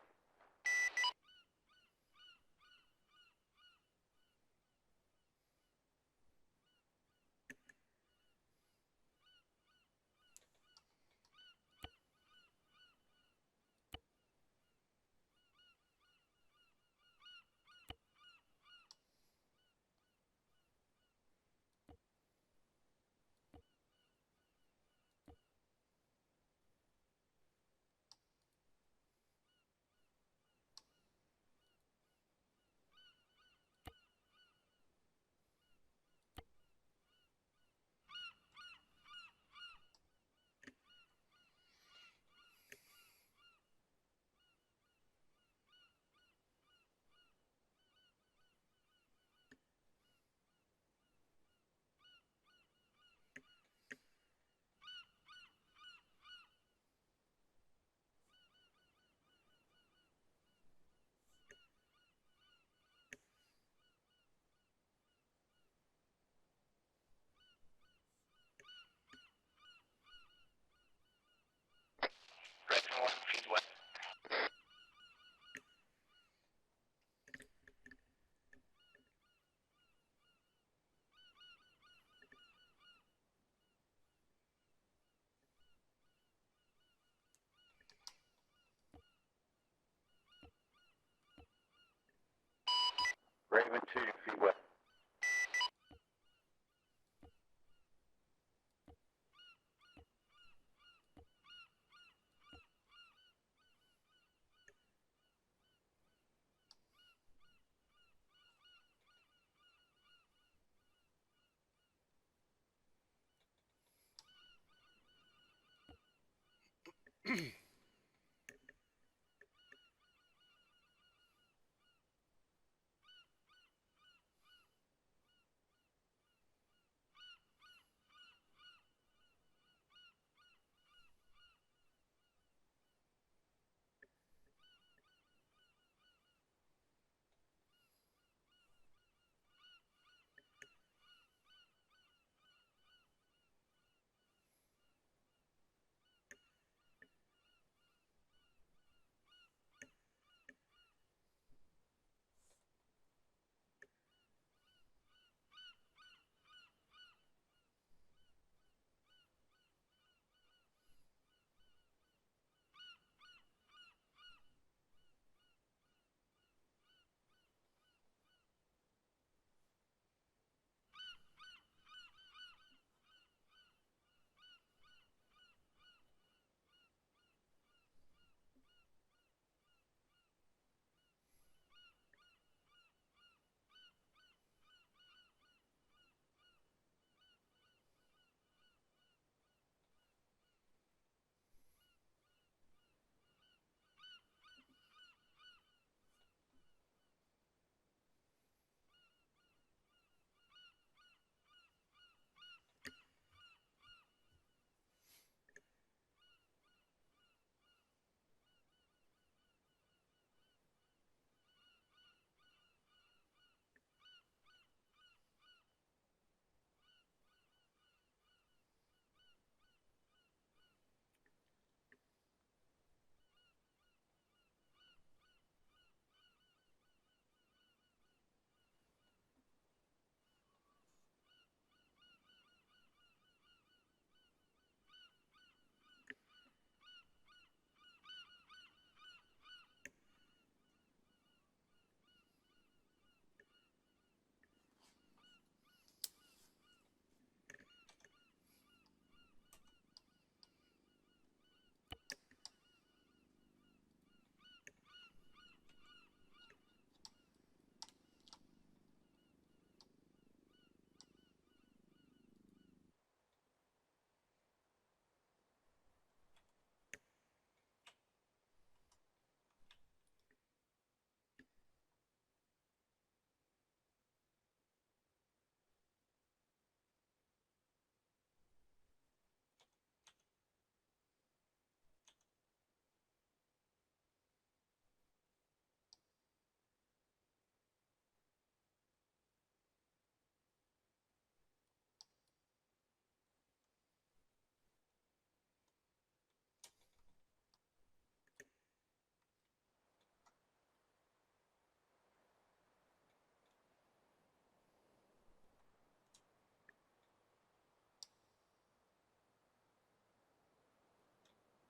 Raven 1, feed west. Raven 2, feet west.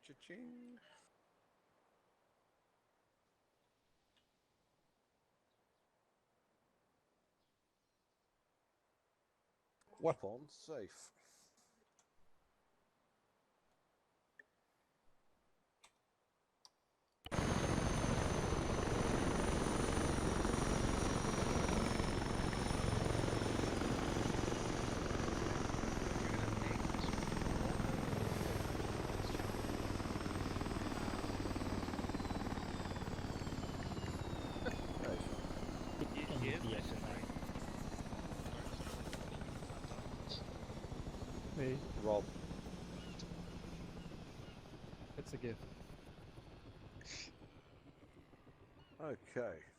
Cha-ching. Weapon safe. Me. Rob. It's a gift. Okay.